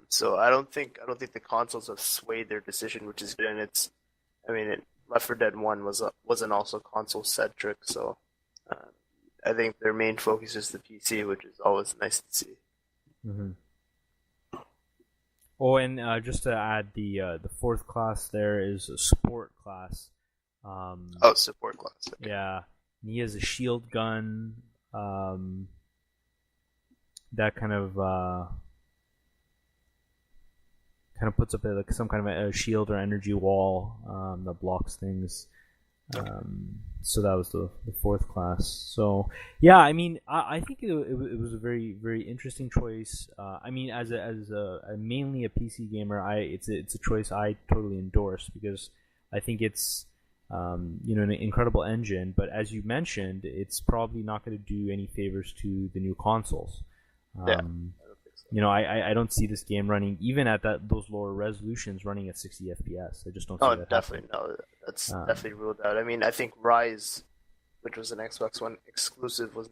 So I don't think the consoles have swayed their decision, which is good. And Left 4 Dead 1 wasn't also console centric, so I think their main focus is the PC, which is always nice to see. Oh, and just to add, the 4th class there is a support class. Support class. Okay. Yeah, and he has a shield gun. That kind of puts up some kind of a shield or energy wall that blocks things. So that was the 4th class. So yeah, I mean, I think it was a very, very interesting choice. I mean, as mainly a PC gamer, it's a choice I totally endorse, because I think it's an incredible engine. But as you mentioned, it's probably not going to do any favors to the new consoles. I don't see this game running even at those lower resolutions running at 60 FPS. I just don't see that. Definitely no. That's definitely ruled out. I mean, I think Rise, which was an Xbox One exclusive, was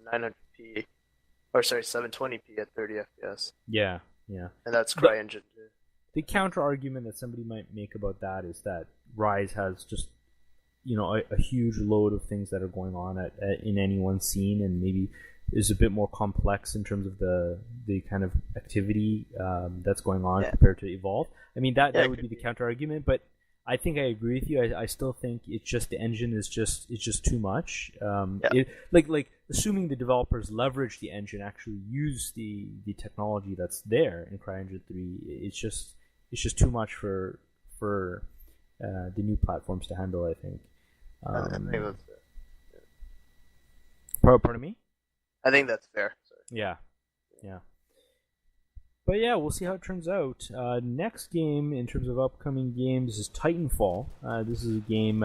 720p at 30 FPS. Yeah. And that's CryEngine too. The counter argument that somebody might make about that is that Rise has just a huge load of things that are going on in any one scene, and maybe is a bit more complex in terms of the kind of activity that's going on compared to Evolve. I mean, that would be the counter argument, but I think I agree with you. I still think it's just the engine is just too much. Like assuming the developers leverage the engine, actually use the technology that's there in CryEngine 3. It's just too much for the new platforms to handle. I think. I think that's fair. Pardon me? I think that's fair. Sorry. Yeah. But yeah, we'll see how it turns out. Next game in terms of upcoming games is Titanfall. This is a game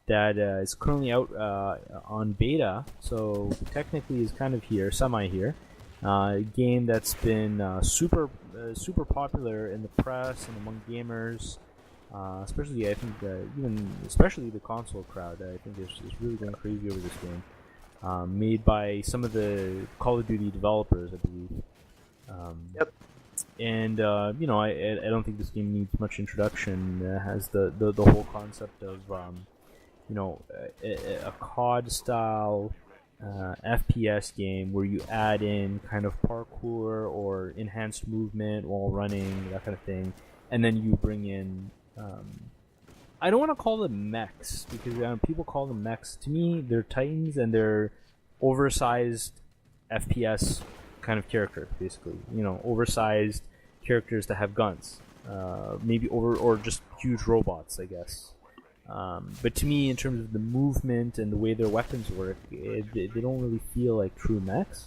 that is currently out on beta, so technically is kind of here, semi here. A game that's been super popular in the press and among gamers, especially I think especially the console crowd. I think is really going crazy over this game. Made by some of the Call of Duty developers, I believe. Yep. And I don't think this game needs much introduction. It has the whole concept of a COD style FPS game where you add in kind of parkour or enhanced movement while running, that kind of thing, and then you bring in I don't want to call them mechs because people call them mechs. To me, they're Titans and they're oversized FPS kind of character, basically. Oversized characters that have guns, maybe or just huge robots, I guess. But to me, in terms of the movement and the way their weapons work, they don't really feel like true mechs.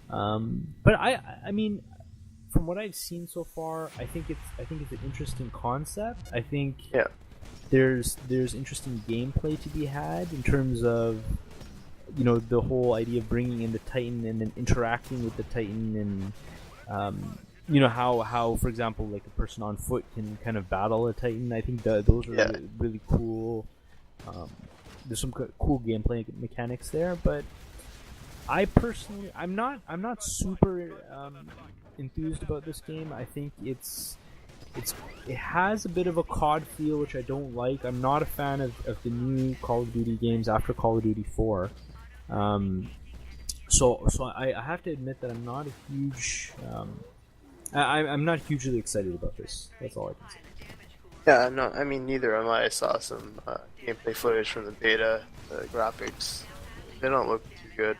But I mean, from what I've seen so far, I think it's an interesting concept. I think there's interesting gameplay to be had in terms of the whole idea of bringing in the Titan and then interacting with the Titan and how for example like a person on foot can kind of battle a Titan. I think those are really cool. There's some cool gameplay mechanics there, but I personally I'm not super enthused about this game. I think it has a bit of a COD feel, which I don't like. I'm not a fan of the new Call of Duty games after Call of Duty 4. So I have to admit that I'm not a huge I'm not hugely excited about this. That's all I can say. Yeah, no, I mean neither am I. I saw some gameplay footage from the beta. The graphics, they don't look too good.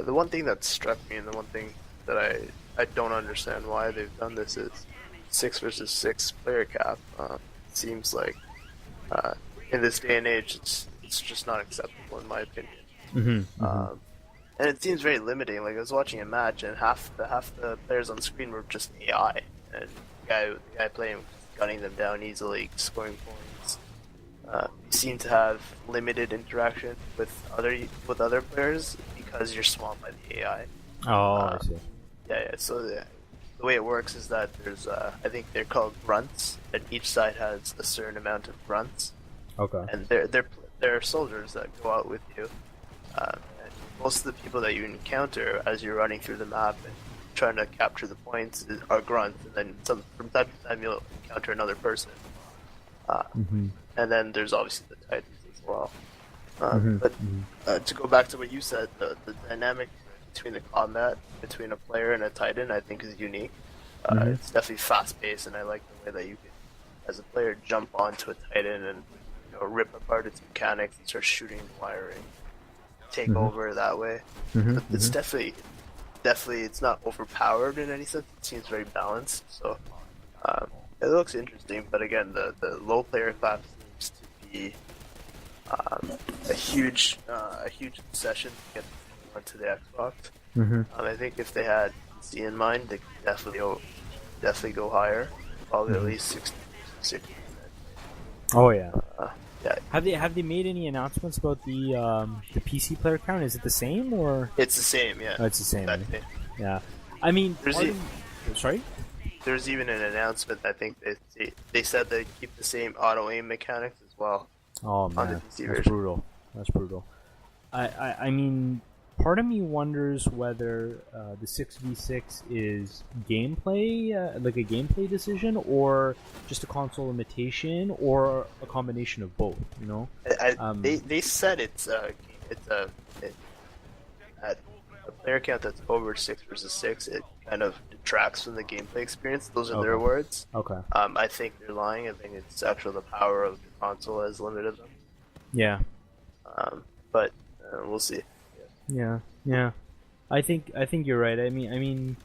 The one thing that struck me and the one thing that I don't understand why they've done this is 6 versus 6 player cap. Seems like in this day and age it's just not acceptable in my opinion. And it seems very limiting. Like I was watching a match and half the players on screen were just AI, and the guy playing was gunning them down easily, scoring points. You seem to have limited interaction with other players because you're swamped by the AI. I see. Yeah. So the way it works is that there's I think they're called grunts, and each side has a certain amount of grunts. Okay. And they're soldiers that go out with you. And most of the people that you encounter as you're running through the map and trying to capture the points are grunts, and then from time to time you'll encounter another person. And then there's obviously the Titans as well. But to go back to what you said, the dynamic between the combat between a player and a Titan, I think, is unique. It's definitely fast-paced, and I like the way that you can, as a player, jump onto a Titan and rip apart its mechanics and start shooting and wiring, take over that way. But it's definitely it's not overpowered in any sense. It seems very balanced, so it looks interesting. But again, the low player class seems to be a huge obsession to get onto the Xbox. I think if they had PC in mind, they could definitely go higher, probably at least 60%. Oh yeah. Yeah. Have they made any announcements about the PC player count? Is it the same or? It's the same, yeah. Oh, it's the same. Exactly. Yeah. I mean, sorry. There's even an announcement. I think they said they keep the same auto aim mechanics as well. Oh man, on the PC that's version. brutal. That's brutal. I mean, part of me wonders whether the 6v6 is gameplay, like a gameplay decision, or just a console limitation, or a combination of both. They said it's a player count that's over 6 versus 6, it kind of detracts from the gameplay experience. Those are their Okay. words. Okay. I think they're lying. I think it's actually the power of the console has limited them. Yeah. But we'll see. Yeah. Yeah. I think you're right. I mean,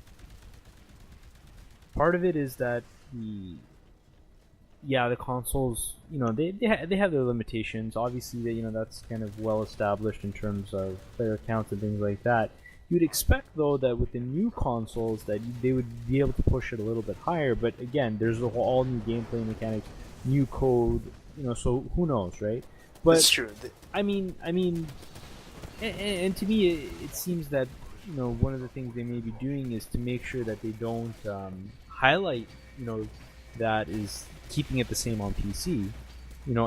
part of it is that the consoles, they have their limitations. Obviously, that's kind of well established in terms of player counts and things like that. You'd expect though that with the new consoles that they would be able to push it a little bit higher. But again, there's all new gameplay mechanics, new code. So who knows, right? But It's true. I mean, and to me, it seems that one of the things they may be doing is to make sure that they don't highlight that is keeping it the same on PC,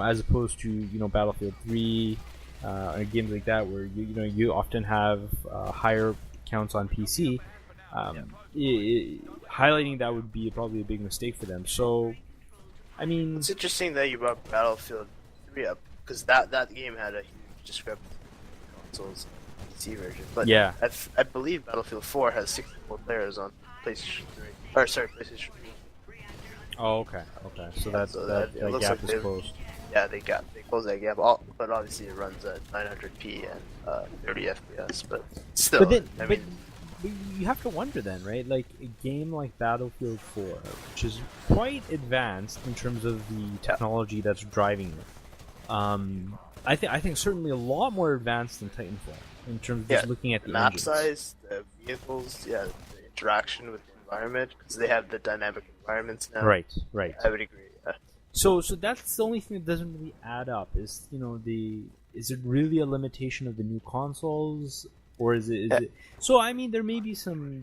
as opposed to Battlefield 3 or games like that where you often have higher counts on PC. Highlighting that would be probably a big mistake for them. So, I mean, It's interesting that you brought Battlefield 3 up because that game had a huge discrepancy between consoles and PC version. But yeah. I believe Battlefield 4 has 64 players on PlayStation 3. Or sorry, PlayStation 4. Oh, okay. So that looks gap like is closed. Yeah, they closed that gap. But obviously it runs at 900p and 30 FPS. But still, But then, I mean, but you have to wonder then, right? Like a game like Battlefield 4, which is quite advanced in terms of the technology that's driving it. I think certainly a lot more advanced than Titanfall in terms of just looking at the map engines. size, the vehicles, the interaction with the environment because they have the dynamic environments now. Right. I would agree. So that's the only thing that doesn't really add up. Is is it really a limitation of the new consoles, or is it? So I mean, there may be some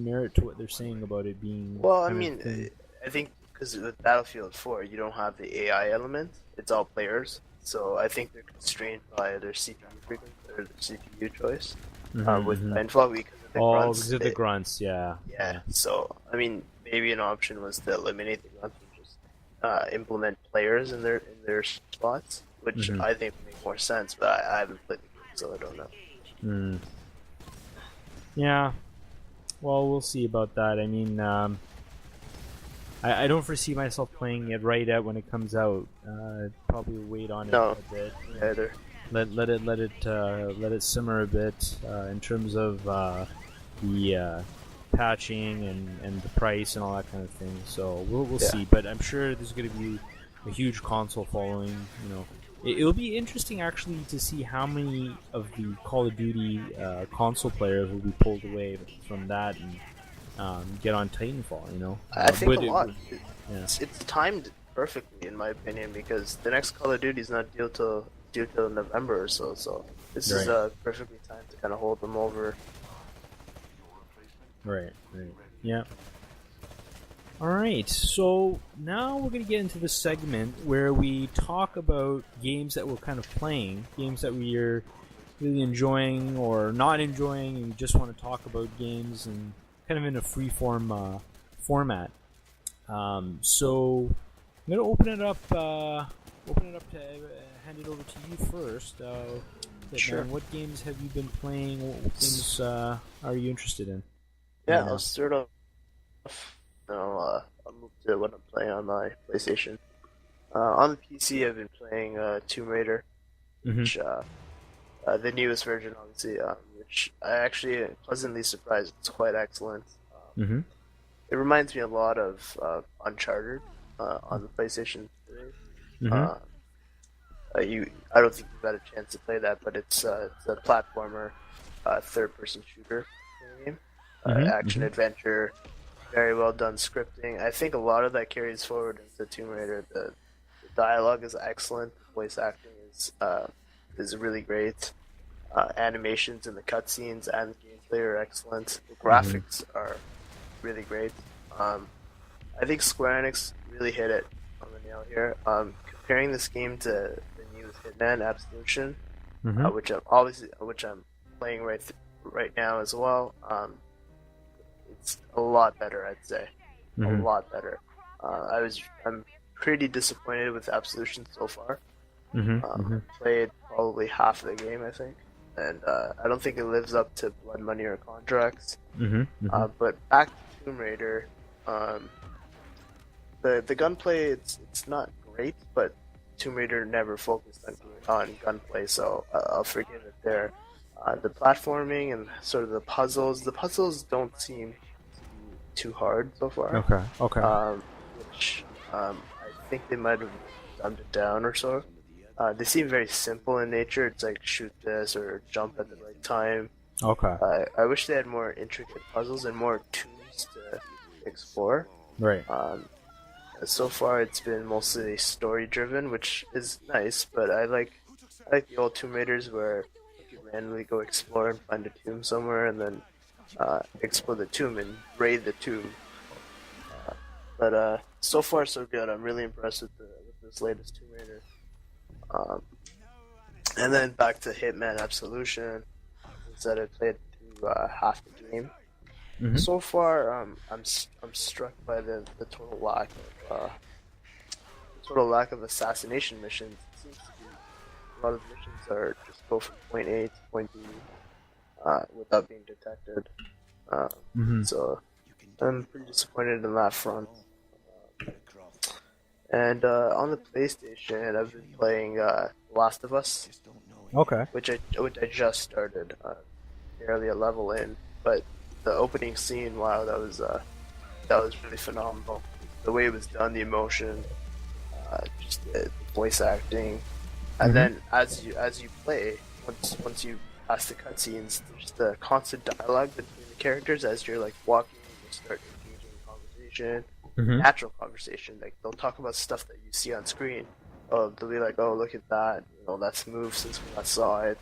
merit to what they're saying about it being. Well, I mean, I think because with Battlefield 4, you don't have the AI element; it's all players. So I think they're constrained by their CPU frequency or their CPU choice. With Titanfall because of the grunts. Because of the grunts, yeah. So I mean, maybe an option was to eliminate the grunts and just implement players in their spots, which I think would make more sense. But I haven't played the game, so I don't know. Yeah. Well, we'll see about that. I mean, I don't foresee myself playing it right out when it comes out. Probably wait on it a bit. Either. Let it simmer a bit in terms of the patching and the price and all that kind of thing. So we'll see. But I'm sure there's going to be a huge console following. It'll be interesting actually to see how many of the Call of Duty console players will be pulled away from that and get on Titanfall. I think a lot. It's timed perfectly in my opinion because the next Call of Duty is not due till November or so. So this is perfectly timed to kind of hold them over. Right. Yeah. Alright, so now we're going to get into the segment where we talk about games that we're kind of playing, games that we are really enjoying or not enjoying, and we just want to talk about games and kind of in a free-form format. So I'm going to open it up to hand it over to you first. Sure. Man, what games have you been playing? What games are you interested in? Yeah, I'll start off. I'll move to what I'm playing on my PlayStation. On the PC, I've been playing Tomb Raider, which the newest version, obviously, which I actually am pleasantly surprised. It's quite excellent. It reminds me a lot of Uncharted on the PlayStation 3. I don't think you've had a chance to play that, but it's a platformer, third-person shooter game, action adventure. Very well done scripting. I think a lot of that carries forward into Tomb Raider. The dialogue is excellent. The voice acting is really great. Animations in the cutscenes and the gameplay are excellent. The graphics are really great. I think Square Enix really hit it on the nail here. Comparing this game to the new Hitman Absolution, which I'm playing right now as well. It's a lot better, I'd say. A lot better. I'm pretty disappointed with Absolution so far. Played probably half of the game, I think. and I don't think it lives up to Blood Money or Contracts. But back to Tomb Raider, the gunplay it's not great, but Tomb Raider never focused on gunplay, so I'll forgive it there. The platforming and sort of the puzzles don't seem too hard so far. Okay. Which I think they might have dumbed it down or so. They seem very simple in nature. It's like shoot this or jump at the right time. Okay. I wish they had more intricate puzzles and more tombs to explore. Right. So far, it's been mostly story driven, which is nice. But I like the old Tomb Raiders where you could randomly go explore and find a tomb somewhere, and then explore the tomb and raid the tomb. But so far so good. I'm really impressed with this latest Tomb Raider. And then back to Hitman Absolution. That I played through half the game. So far, I'm struck by the total lack of assassination missions. It seems to be a lot of missions are just go from point A to point B without being detected. So I'm pretty disappointed in that front. And on the PlayStation, I've been playing Last of Us. Okay. Which I just started, barely a level in, but the opening scene, wow, that was really phenomenal. The way it was done, the emotion, just the voice acting, and then as you play, once you pass the cutscenes, there's the constant dialogue between the characters as you're like walking, you start engaging in conversation, natural conversation. Like they'll talk about stuff that you see on screen. Oh, they'll be like, "Oh, look at that! You know, that's moved since we last saw it."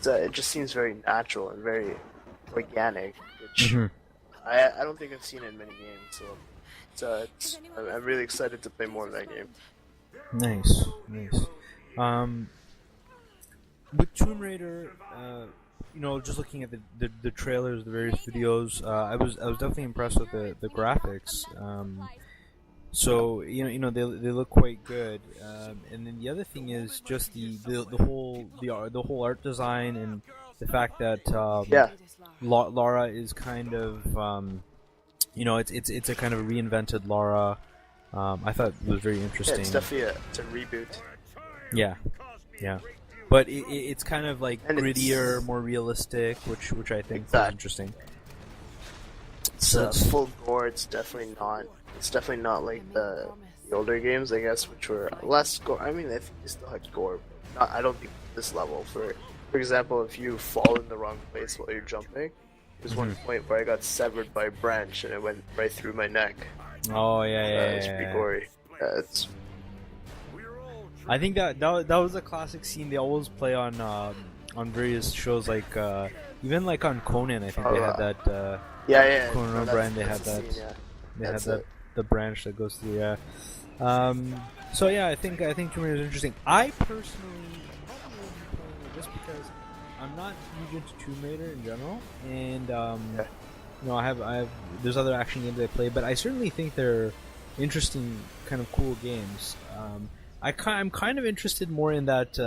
It just seems very natural and very organic, which I don't think I've seen in many games. So I'm really excited to play more of that game. Nice. With Tomb Raider, just looking at the trailers, the various videos, I was definitely impressed with the graphics. So they look quite good, and then the other thing is just the whole art design and the fact that Lara is kind of it's a kind of a reinvented Lara. I thought it was very interesting. Yeah, it's definitely it's a reboot. Yeah, but it's kind of like grittier, more realistic, which I think is interesting. It's full gore. It's definitely not. It's definitely not like the older games, I guess, which were less gore. I mean, I think they still had gore, but I don't think this level. For example, if you fall in the wrong place while you're jumping, there's one point where I got severed by a branch and it went right through my neck. Oh yeah. It's pretty gory. I think that was a classic scene they always play on various shows, like even like on Conan. I think they had that. Conan O'Brien. They had that. Scene, They had the branch that goes through. Yeah. So yeah, I think Tomb Raider is interesting. I personally am playing it just because I'm not huge into Tomb Raider in general, and I have there's other action games I play, but I certainly think they're interesting, kind of cool games. I'm kind of interested more in that.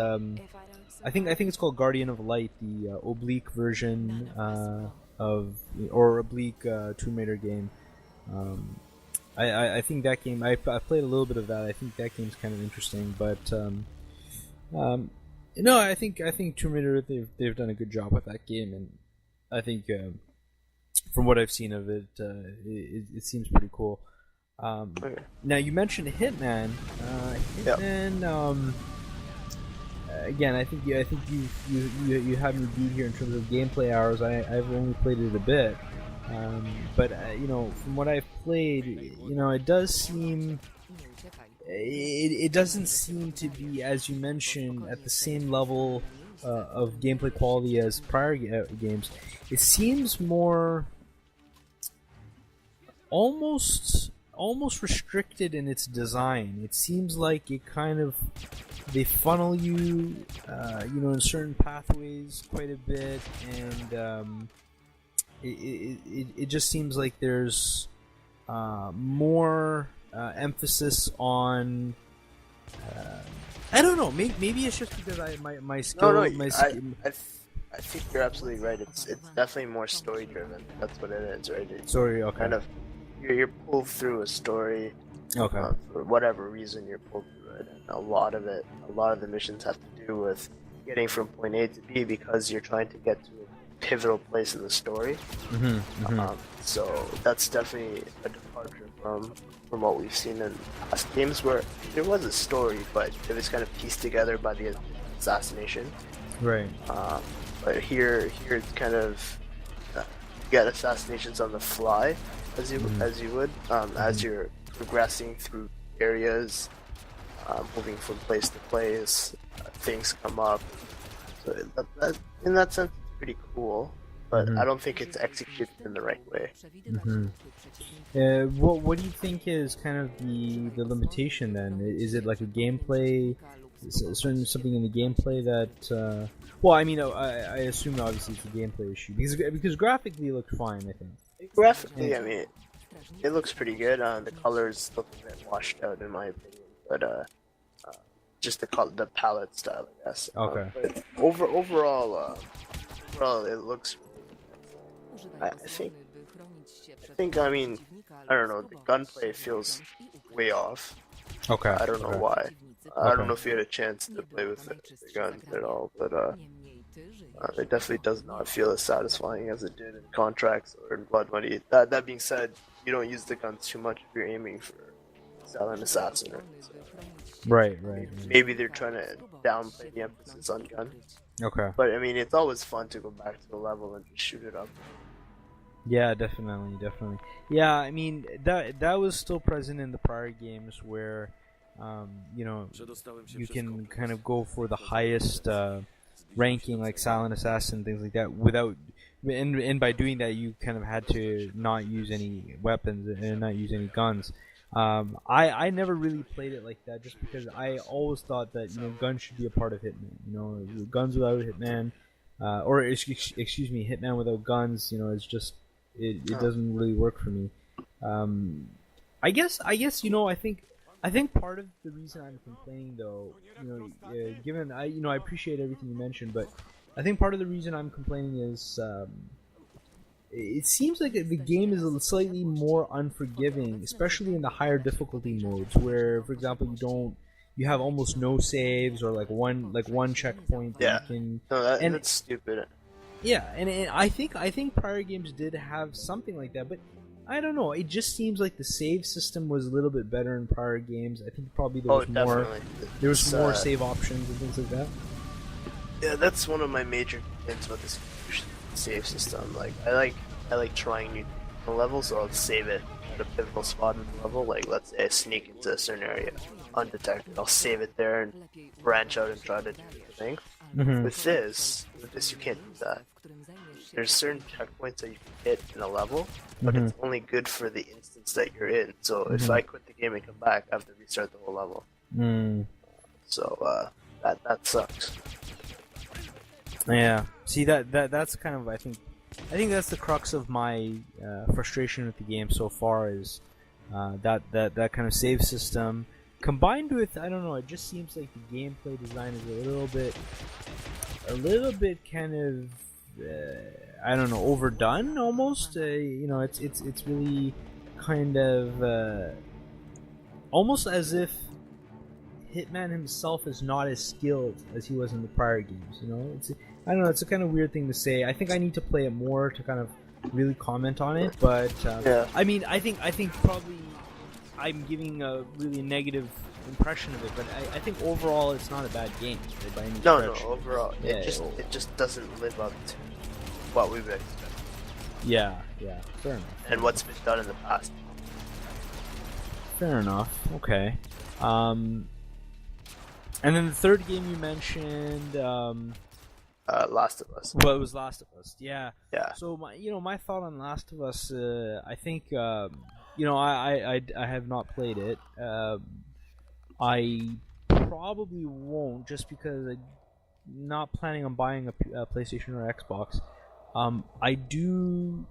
I think it's called Guardian of Light, the oblique version or oblique Tomb Raider game. I think that game. I played a little bit of that. I think that game's kind of interesting, but I think Tomb Raider they've done a good job with that game, and I think from what I've seen of it, it seems pretty cool. Now you mentioned Hitman. Again, I think you have me beat here in terms of gameplay hours. I've only played it a bit. But from what I've played, it does seem it doesn't seem to be, as you mentioned, at the same level of gameplay quality as prior games. It seems more almost restricted in its design. It seems like they funnel you, in certain pathways quite a bit, and it just seems like there's more emphasis on. I don't know. Maybe it's just because my skill. I think you're absolutely right. It's definitely more story driven. That's what it is, right? It's Story, okay. kind of you're pulled through a story. Okay. For whatever reason, you're pulled through it, and a lot of the missions have to do with getting from point A to B because you're trying to get to a pivotal place in the story. So that's definitely a departure from what we've seen in past games where there was a story, but it was kind of pieced together by the assassination. Right. But here it's kind of you get assassinations on the fly, as you would, as you're progressing through areas, moving from place to place, things come up. So that in that sense, it's pretty cool. But I don't think it's executed in the right way. What do you think is kind of the limitation then? Is it like a gameplay? Something in the gameplay that? Well, I mean, I assume obviously it's a gameplay issue because graphically it looked fine. I think graphically, I mean, it looks pretty good. The colors look a bit washed out in my opinion, but just the palette style, I guess. Okay. But overall, it looks. I think. I mean, I don't know. The gunplay feels way off. Okay. I don't know why. I don't know if you had a chance to play with the gun at all, but it definitely does not feel as satisfying as it did in Contracts or in Blood Money. That being said, you don't use the guns too much if you're aiming for Silent Assassin. Right. Maybe they're trying to downplay the emphasis on gun. Okay. But I mean, it's always fun to go back to the level and just shoot it up. Yeah, definitely. Yeah, I mean that was still present in the prior games where, you can kind of go for the highest ranking like Silent Assassin, things like that, without, and by doing that you kind of had to not use any weapons and not use any guns. I never really played it like that just because I always thought that guns should be a part of Hitman. Guns without Hitman, or excuse me, Hitman without guns, it's just it doesn't really work for me. I guess I think part of the reason I'm complaining though, given I appreciate everything you mentioned, but I think part of the reason I'm complaining is it seems like the game is slightly more unforgiving, especially in the higher difficulty modes, where, for example, you have almost no saves or like one checkpoint. Yeah, that you can, that's stupid. Yeah, and I think prior games did have something like that, but I don't know. It just seems like the save system was a little bit better in prior games. I think probably there was more save options and things like that. Yeah, that's one of my major complaints about this save system. Like, I like trying new levels, so I'll save it at a pivotal spot in the level. Like, let's say I sneak into a certain area undetected, I'll save it there and branch out and try to do things. With this, you can't do that. There's certain checkpoints that you can hit in a level, but it's only good for the instance that you're in. So if I quit the game and come back, I have to restart the whole level. So that sucks. Yeah. See, that's kind of I think that's the crux of my frustration with the game so far is that kind of save system combined with, I don't know, it just seems like the gameplay design is a little bit kind of I don't know, overdone almost. It's really kind of almost as if Hitman himself is not as skilled as he was in the prior games. I don't know. It's a kind of weird thing to say. I think I need to play it more to kind of really comment on it. But I mean, I think probably I'm giving a really negative impression of it. But I think overall it's not a bad game by any stretch. No, overall it just doesn't live up to what we would expect. Yeah, fair enough. And what's been done in the past. Fair enough. Okay. And then the third game you mentioned. Last of Us. Well, it was Last of Us. Yeah. So my thought on Last of Us, I think I have not played it. I probably won't just because I'm not planning on buying a PlayStation or Xbox. I do,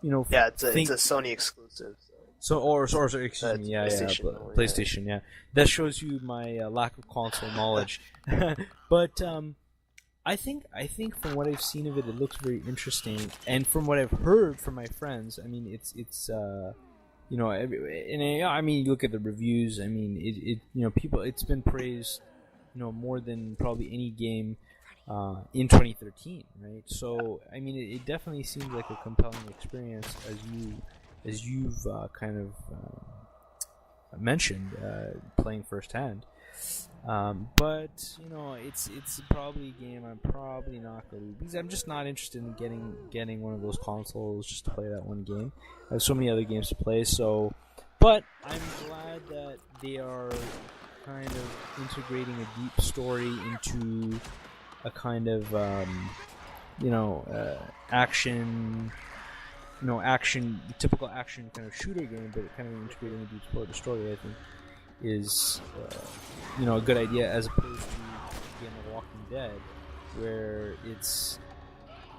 Yeah, it's a Sony exclusive. Excuse me, PlayStation, yeah. That shows you my lack of console knowledge. But I think from what I've seen of it, it looks very interesting, and from what I've heard from my friends, I mean, it's I mean, you look at the reviews. I mean, people, it's been praised, more than probably any game in 2013, right? So, I mean, it definitely seems like a compelling experience, as you've kind of mentioned, playing firsthand. But it's probably a game I'm probably not going to, because I'm just not interested in getting one of those consoles just to play that one game. I have so many other games to play. So, but I'm glad that they are kind of integrating a deep story into a kind of action. Typical action kind of shooter game, but kind of integrating a deep story, I think, is a good idea, as opposed to a game like Walking Dead, where it's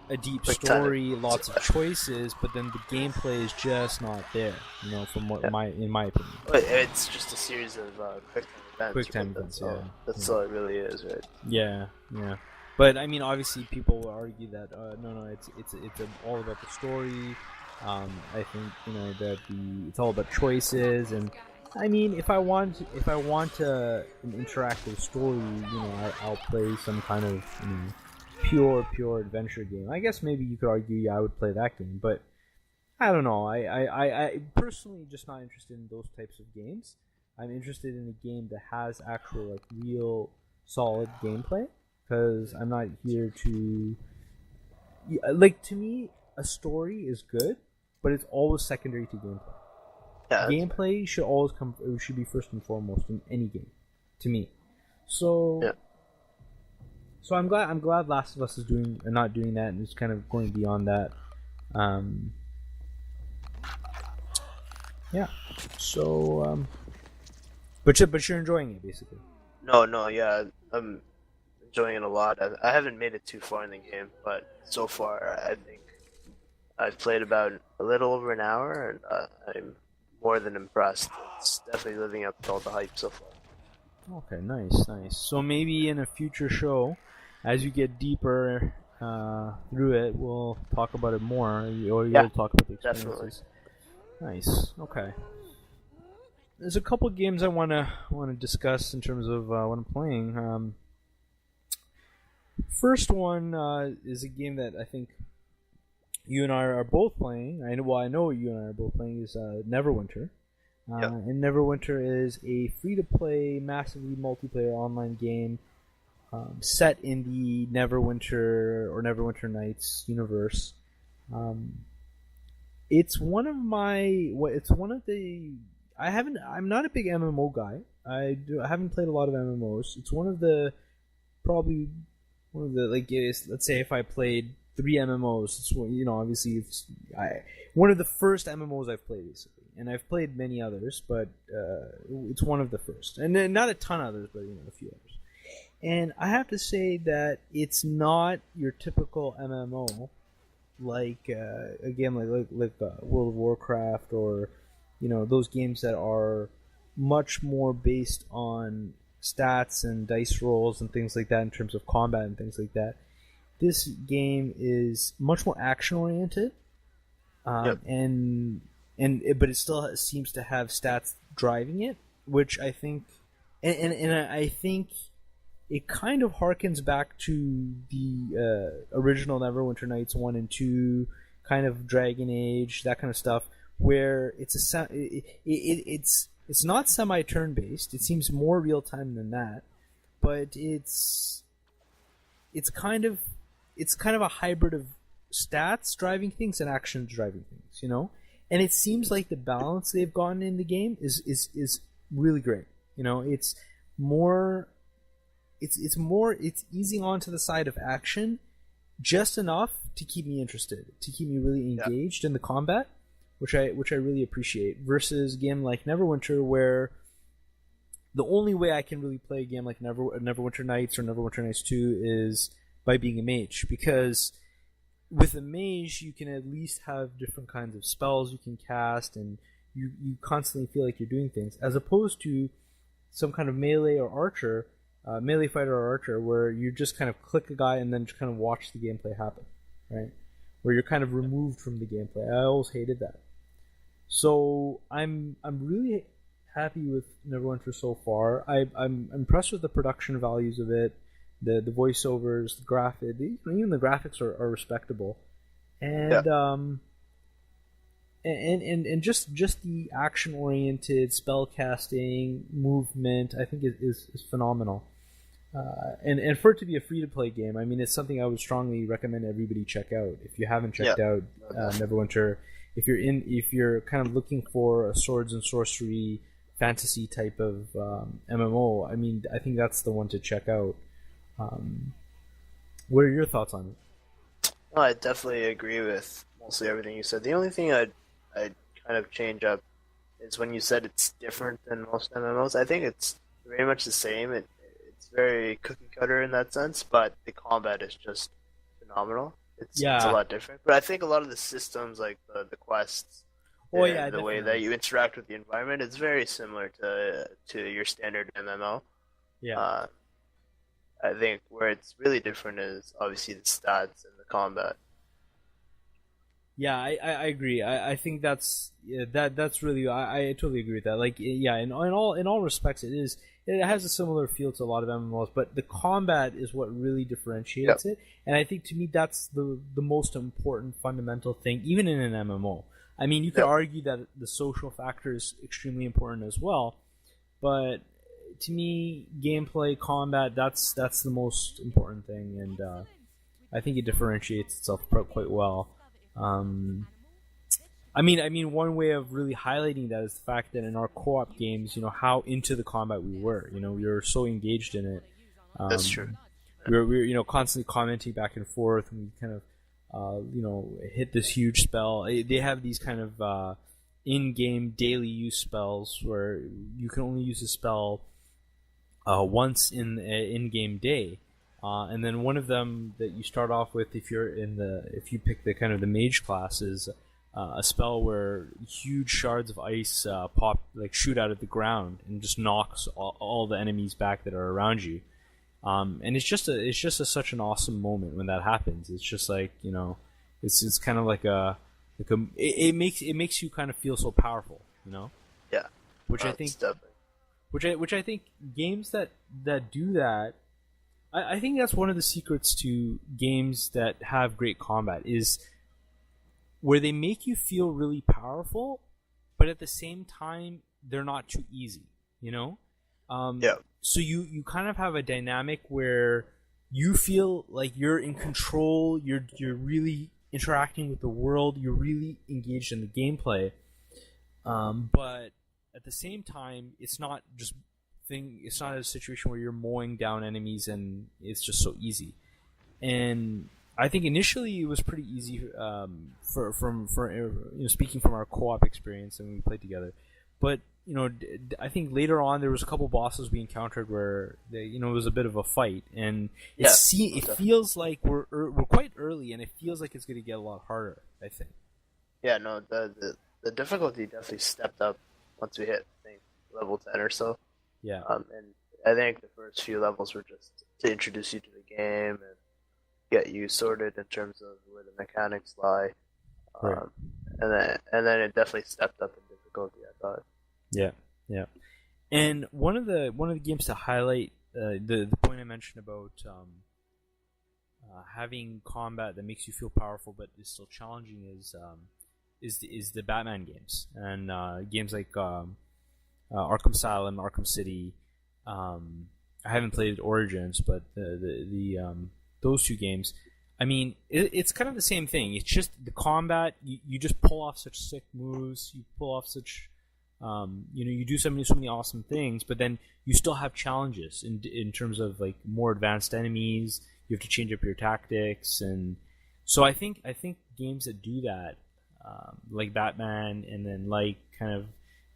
a deep story, lots of choices, but then the gameplay is just not there. From what in my opinion, it's just a series of quick time events. That's all it really is, right? Yeah. But I mean, obviously, people will argue that no, it's all about the story. I think that it's all about choices, and I mean, if I want an interactive story, I'll play some kind of pure adventure game. I guess maybe you could argue, I would play that game, but I don't know. I personally just not interested in those types of games. I'm interested in a game that has actual real solid gameplay. Because I'm not here to... to me, a story is good, but it's always secondary to gameplay. Yeah, gameplay should be first and foremost in any game, to me. So, yeah. So I'm glad Last of Us is not doing that, and it's kind of going beyond that. Yeah. So, but you're enjoying it, basically. No, yeah, I'm enjoying it a lot. I haven't made it too far in the game, but so far I think I've played about a little over an hour, and I'm more than impressed. It's definitely living up to all the hype so far. Okay, nice. So maybe in a future show, as you get deeper through it, we'll talk about it more, or you'll talk about the experiences. Definitely. Nice. Okay. There's a couple games I want to discuss in terms of what I'm playing. First one is a game that I think you and I are both playing. I know you and I are both playing, is Neverwinter. And Neverwinter is a free-to-play, massively multiplayer online game set in the Neverwinter or Neverwinter Nights universe. I'm not a big MMO guy. I haven't played a lot of MMOs. It's one of the let's say if I played 3 MMOs, it's obviously one of the first MMOs I've played, basically. And I've played many others, but it's one of the first. And then not a ton of others, but a few others. And I have to say that it's not your typical MMO, like a game like World of Warcraft, or those games that are much more based on stats and dice rolls and things like that in terms of combat and things like that. This game is much more action oriented, but it still seems to have stats driving it, which I think, and I think it kind of harkens back to the original Neverwinter Nights 1 and 2, kind of Dragon Age, that kind of stuff, where it's not semi-turn based. It seems more real time than that, but it's kind of a hybrid of stats driving things and actions driving things, And it seems like the balance they've gotten in the game is really great. It's easing onto the side of action, just enough to keep me interested, to keep me really engaged in the combat, which I really appreciate. Versus a game like Neverwinter, where the only way I can really play a game like Neverwinter Nights or Neverwinter Nights 2 is by being a mage, because with a mage you can at least have different kinds of spells you can cast, and you constantly feel like you're doing things, as opposed to some kind of melee or archer melee fighter or archer, where you just kind of click a guy and then just kind of watch the gameplay happen, right? Where you're kind of removed from the gameplay. I always hated that. So I'm really happy with Neverwinter so far. I'm impressed with the production values of it, the voiceovers, the graphic, even the graphics are respectable, and and just the action oriented spell casting movement I think is phenomenal. And for it to be a free to play game, I mean, it's something I would strongly recommend everybody check out. If you haven't checked out Neverwinter, if you're kind of looking for a swords and sorcery fantasy type of MMO, I mean, I think that's the one to check out. What are your thoughts on it? No, I definitely agree with mostly everything you said. The only thing I'd kind of change up is when you said it's different than most MMOs. I think it's very much the same. It's very cookie cutter in that sense, but the combat is just phenomenal. It's a lot different. But I think a lot of the systems, like the quests, the way that you interact with the environment, is very similar to your standard MMO. Yeah. I think where it's really different is obviously the stats and the combat. Yeah, I agree. I think that's really I totally agree with that. Like, yeah, in all respects, it has a similar feel to a lot of MMOs, but the combat is what really differentiates it. And I think to me that's the most important fundamental thing, even in an MMO. I mean, you could argue that the social factor is extremely important as well, but to me, gameplay, combat, that's the most important thing, and I think it differentiates itself quite well. I mean, one way of really highlighting that is the fact that in our co-op games, how into the combat we were. We were so engaged in it. That's true. We were constantly commenting back and forth, and we kind of, hit this huge spell. They have these kind of in-game daily use spells where you can only use a spell once in an in-game day. And then one of them that you start off with, if you pick the kind of the mage class, is a spell where huge shards of ice shoot out of the ground and just knocks all the enemies back that are around you. And it's just such an awesome moment when that happens. It's just like, it's kind of like it makes you kind of feel so powerful, Yeah. Which I think games that do that. I think that's one of the secrets to games that have great combat, is where they make you feel really powerful, but at the same time they're not too easy. So you kind of have a dynamic where you feel like you're in control. You're really interacting with the world. You're really engaged in the gameplay, but at the same time, it's not a situation where you're mowing down enemies and it's just so easy. And I think initially it was pretty easy from speaking from our co-op experience and we played together. But I think later on there was a couple bosses we encountered where it was a bit of a fight, and it feels like we're quite early, and it feels like it's going to get a lot harder, I think. Yeah, no, the difficulty definitely stepped up once we hit, I think, level 10 or so. Yeah. And I think the first few levels were just to introduce you to the game and get you sorted in terms of where the mechanics lie. Right. And then it definitely stepped up in difficulty, I thought. Yeah. And one of the games to highlight, the point I mentioned about having combat that makes you feel powerful but is still challenging is the Batman games, and games like Arkham Asylum, Arkham City. I haven't played Origins, but the those two games, I mean, it's kind of the same thing. It's just the combat. You just pull off such sick moves. You pull off such, you do so many awesome things. But then you still have challenges in terms of like more advanced enemies. You have to change up your tactics, and so I think games that do that, like Batman, and then like kind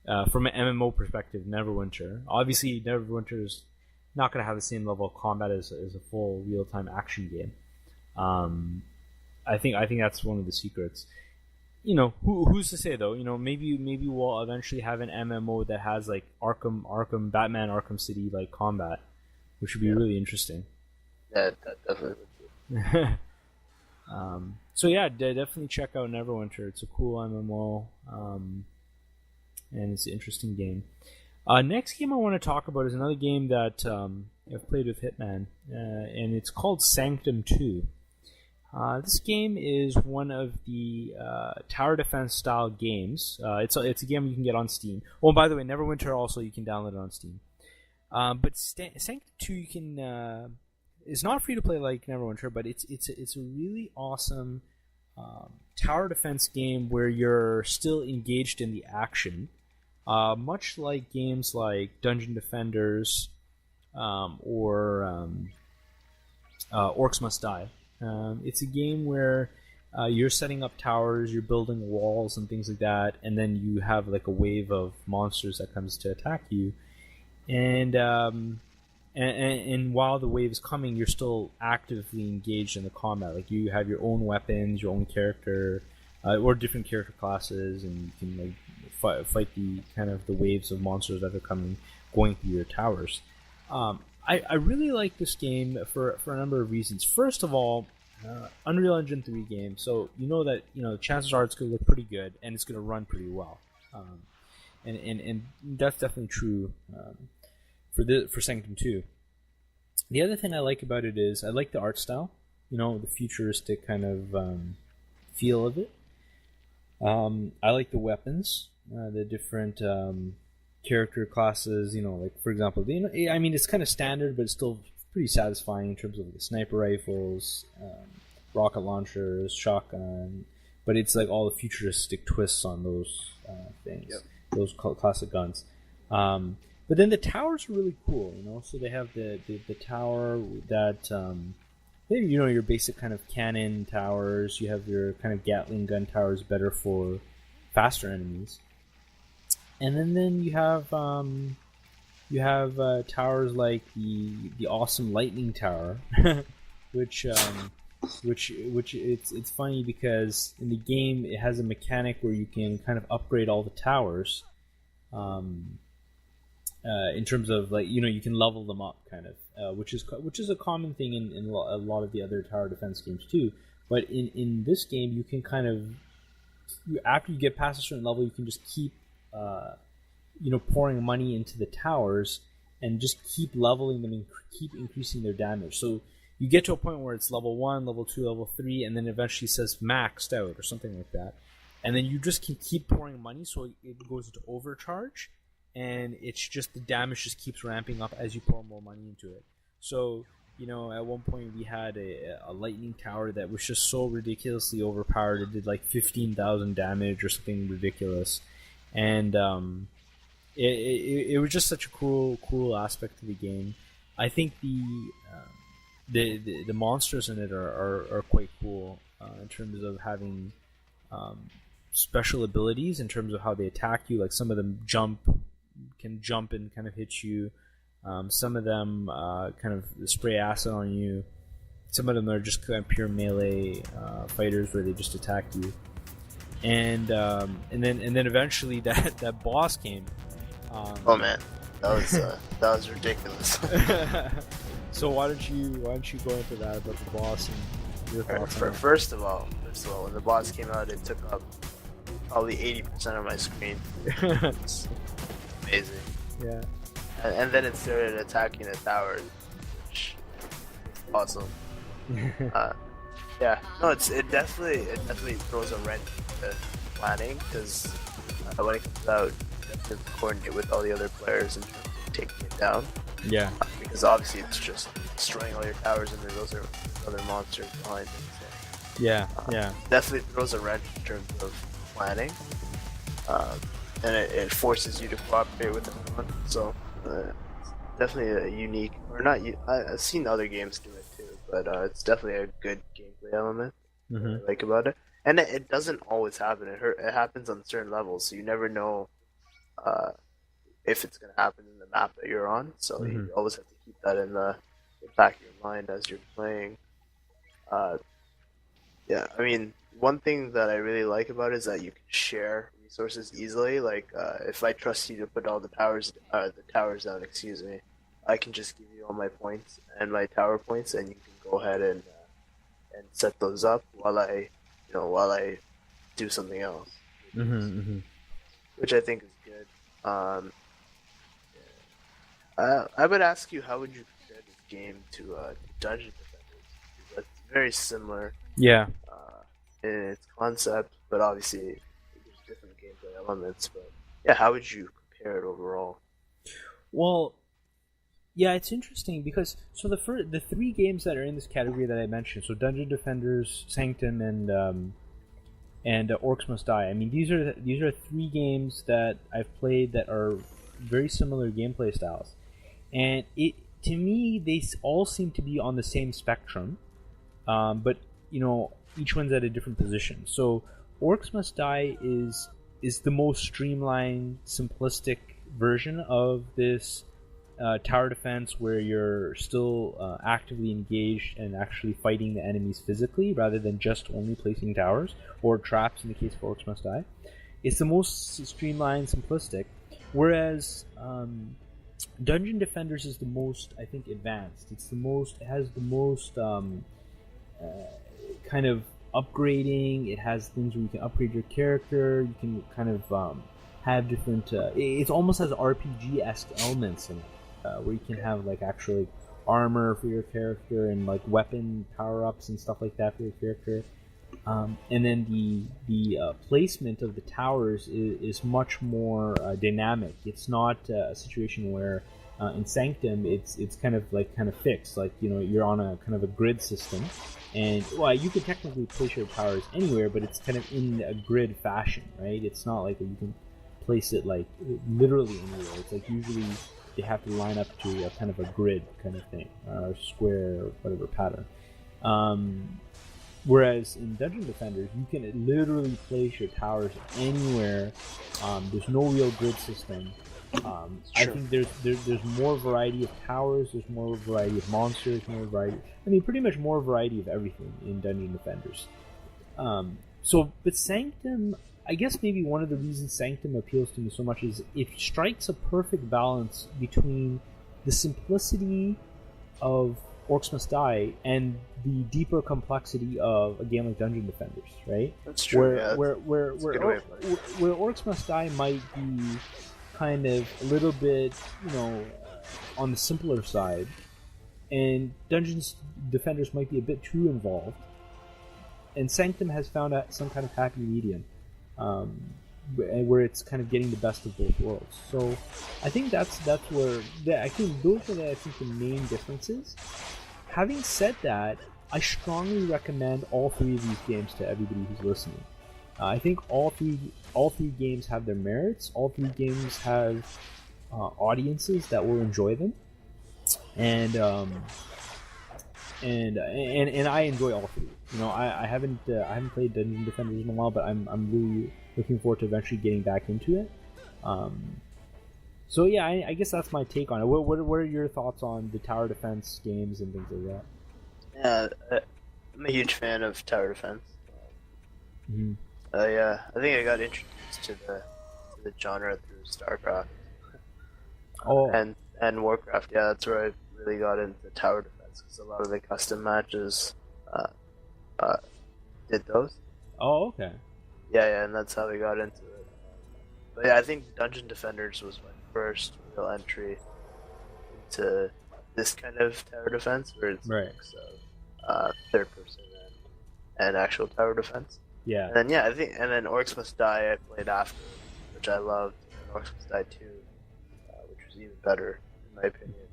of from an MMO perspective, Neverwinter. Obviously, Neverwinter is not going to have the same level of combat as a full real-time action game. I think that's one of the secrets. Who's to say though? Maybe we'll eventually have an MMO that has like Batman, Arkham City like combat. which would be really interesting. That definitely would be. So yeah, definitely check out Neverwinter. It's a cool MMO, and it's an interesting game. Next game I want to talk about is another game that I've played with Hitman, and it's called Sanctum 2. This game is one of the tower defense style games. It's a game you can get on Steam. Oh, by the way, Neverwinter also you can download it on Steam. But Sanctum 2 you can it's not free to play like Neverwinter, but it's a really awesome tower defense game where you're still engaged in the action, much like games like Dungeon Defenders or Orcs Must Die. It's a game where you're setting up towers, you're building walls and things like that, and then you have like a wave of monsters that comes to attack you, and while the wave is coming, you're still actively engaged in the combat. Like you have your own weapons, your own character, or different character classes, and you can like fight the kind of the waves of monsters that are going through your towers. I really like this game for a number of reasons. First of all, Unreal Engine 3 game, so you know that chances are it's going to look pretty good and it's going to run pretty well, and that's definitely true for Sanctum 2. The other thing I like about it is I like the art style, the futuristic kind of feel of it. I like the weapons, the different character classes, like for example, I mean it's kind of standard, but it's still pretty satisfying in terms of the sniper rifles, rocket launchers, shotgun, but it's like all the futuristic twists on those things, those classic guns. But then the towers are really cool, so they have the tower that your basic kind of cannon towers, you have your kind of Gatling gun towers better for faster enemies. And then you have towers like the awesome lightning tower, which it's funny because in the game it has a mechanic where you can kind of upgrade all the towers, in terms of you can level them up kind of, which is a common thing in a lot of the other tower defense games too. But in this game you can kind of after you get past a certain level you can just keep pouring money into the towers and just keep leveling them and keep increasing their damage. So you get to a point where it's level 1, level 2, level 3, and then eventually says maxed out or something like that. And then you just can keep pouring money so it goes into overcharge, and it's just the damage just keeps ramping up as you pour more money into it. So, at one point we had a lightning tower that was just so ridiculously overpowered. It did like 15,000 damage or something ridiculous. And it was just such a cool aspect of the game. I think the monsters in it are quite cool in terms of having special abilities in terms of how they attack you. Like some of them can jump and kind of hit you. Some of them kind of spray acid on you. Some of them are just kind of pure melee fighters where they just attack you. And then eventually that boss came. Oh man, that was ridiculous. So why don't you go into that about the boss and your thoughts on it? First of all, when the boss came out, it took up probably 80% of my screen. It's amazing. Yeah. And then it started attacking the towers, which is awesome. Yeah, no, it definitely throws a wrench into planning because when it comes out, you have to coordinate with all the other players and taking it down. Yeah. Because obviously it's just destroying all your towers and then those are other monsters behind it. So, yeah. Definitely throws a wrench in terms of planning. And it forces you to cooperate with everyone. So definitely a unique, or not. I've seen other games do it too, but it's definitely a good gameplay element I like about it. And it doesn't always happen. It happens on certain levels, so you never know if it's going to happen in the map that you're on. So you always have to keep that in the back of your mind as you're playing. Yeah, I mean, one thing that I really like about it is that you can share resources easily. Like if I trust you to put all the towers down, I can just give you all my points and my tower points, and you can go ahead and set those up while I do something else, which I think is good. I would ask you, how would you compare this game to Dungeon Defenders? Because that's very similar Yeah. In its concept, but obviously there's different gameplay elements. But yeah, how would you compare it overall? Well, yeah, it's interesting because the three games that are in this category that I mentioned, so Dungeon Defenders, Sanctum, and Orcs Must Die. I mean, these are three games that I've played that are very similar gameplay styles, and to me they all seem to be on the same spectrum, but each one's at a different position. So Orcs Must Die is the most streamlined, simplistic version of this tower defense, where you're still actively engaged and actually fighting the enemies physically, rather than just only placing towers or traps in the case of Orcs Must Die. It's the most streamlined, simplistic, whereas Dungeon Defenders is the most, I think, advanced. It has the most kind of upgrading. It has things where you can upgrade your character. You can kind of have different. It almost has RPG-esque elements in it, where you can have like actually armor for your character and like weapon power-ups and stuff like that for your character. And then the placement of the towers is much more dynamic. It's not a situation where in Sanctum it's kind of fixed. Like you're on a kind of a grid system, and you can technically place your towers anywhere, but it's kind of in a grid fashion, right? It's not like you can place it like literally anywhere. It's like usually they have to line up to a kind of a grid kind of thing, or square or whatever pattern. Whereas in Dungeon Defenders, you can literally place your towers anywhere. There's no real grid system. I think there's more variety of towers. There's more variety of monsters. More variety. I mean, pretty much more variety of everything in Dungeon Defenders. But Sanctum, I guess maybe one of the reasons Sanctum appeals to me so much is it strikes a perfect balance between the simplicity of Orcs Must Die and the deeper complexity of a game like Dungeon Defenders, right? That's true. Where Orcs Must Die might be kind of a little bit, on the simpler side, and Dungeon Defenders might be a bit too involved. And Sanctum has found some kind of happy medium, where it's kind of getting the best of both worlds. So I think that's where I think those are the main differences. Having said that, I strongly recommend all three of these games to everybody who's listening. I think all three games have their merits. All three games have audiences that will enjoy them, and I enjoy all three. I haven't played Dungeon Defenders in a while, but I'm really looking forward to eventually getting back into it. So yeah, I guess that's my take on it. What are your thoughts on the tower defense games and things like that? Yeah, I'm a huge fan of tower defense. Mm-hmm. I think I got introduced to the genre through StarCraft. And Warcraft. Yeah, that's where I really got into tower defense, because a lot of the custom matches did those. Oh, okay. Yeah, and that's how we got into it. But yeah, I think Dungeon Defenders was my first real entry into this kind of tower defense, where it's right. a mix of third person and actual tower defense. Yeah. And then Orcs Must Die I played after, which I loved, and Orcs Must Die 2, which was even better in my opinion,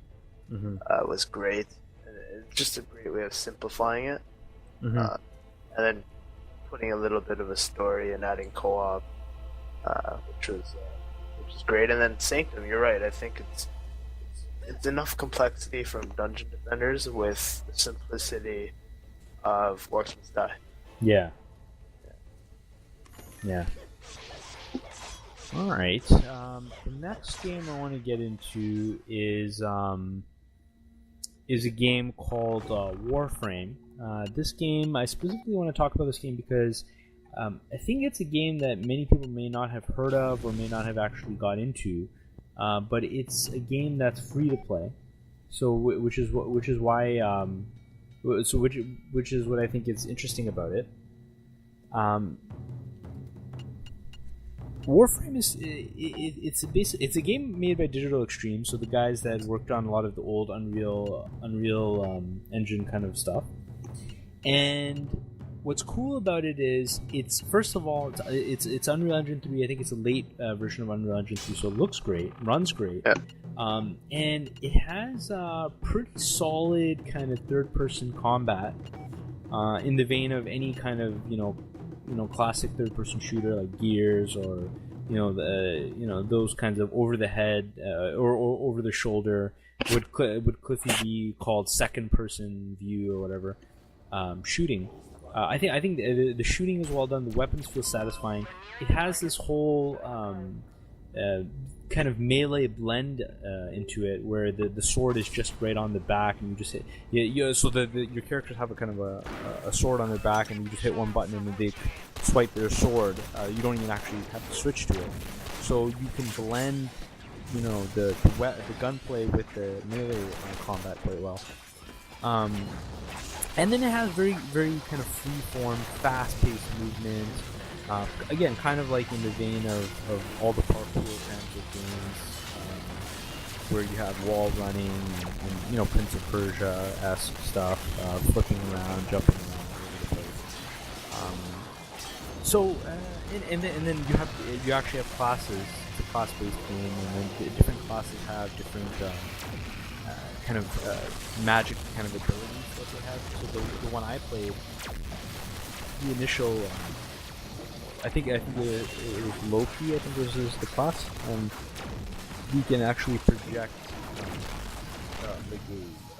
was great. And it's just a great way of simplifying it, and then putting a little bit of a story and adding co-op, which was great. And then Sanctum, you're right. I think it's enough complexity from Dungeon Defenders with the simplicity of Orcs Must Die. Yeah. All right. The next game I want to get into is a game called Warframe. This game, I specifically want to talk about this game because I think it's a game that many people may not have heard of or may not have actually got into, but it's a game that's free to play. So which is why which is what I think is interesting about it. Warframe is it's a game made by Digital Extreme, so the guys that worked on a lot of the old Unreal Engine kind of stuff. And what's cool about it is it's first of all it's Unreal Engine 3. I think it's a late version of Unreal Engine 3, so it looks great, runs great. Yeah. And it has a pretty solid kind of third-person combat in the vein of any kind of classic third-person shooter like Gears or those kinds of over-the-head or over-the-shoulder would Cliffy be called second-person view or whatever shooting. I think the shooting is well done. The weapons feel satisfying. It has this whole kind of melee blend into it, where the sword is just right on the back, and you just hit. So your characters have a kind of a sword on their back, and you just hit one button, and they swipe their sword. You don't even actually have to switch to it. So you can blend, the gunplay with the melee combat quite well. And then it has very, very kind of free-form, fast-paced movement. Again, kind of like in the vein of all the parkour kinds of games, where you have wall running and Prince of Persia-esque stuff, flipping around, jumping around all over the place. And then you actually have classes. It's a class-based game, and then different classes have different kind of magic kind of abilities that they have. So the one I played, the initial. I think it was Loki. I think was the class, and he can actually project like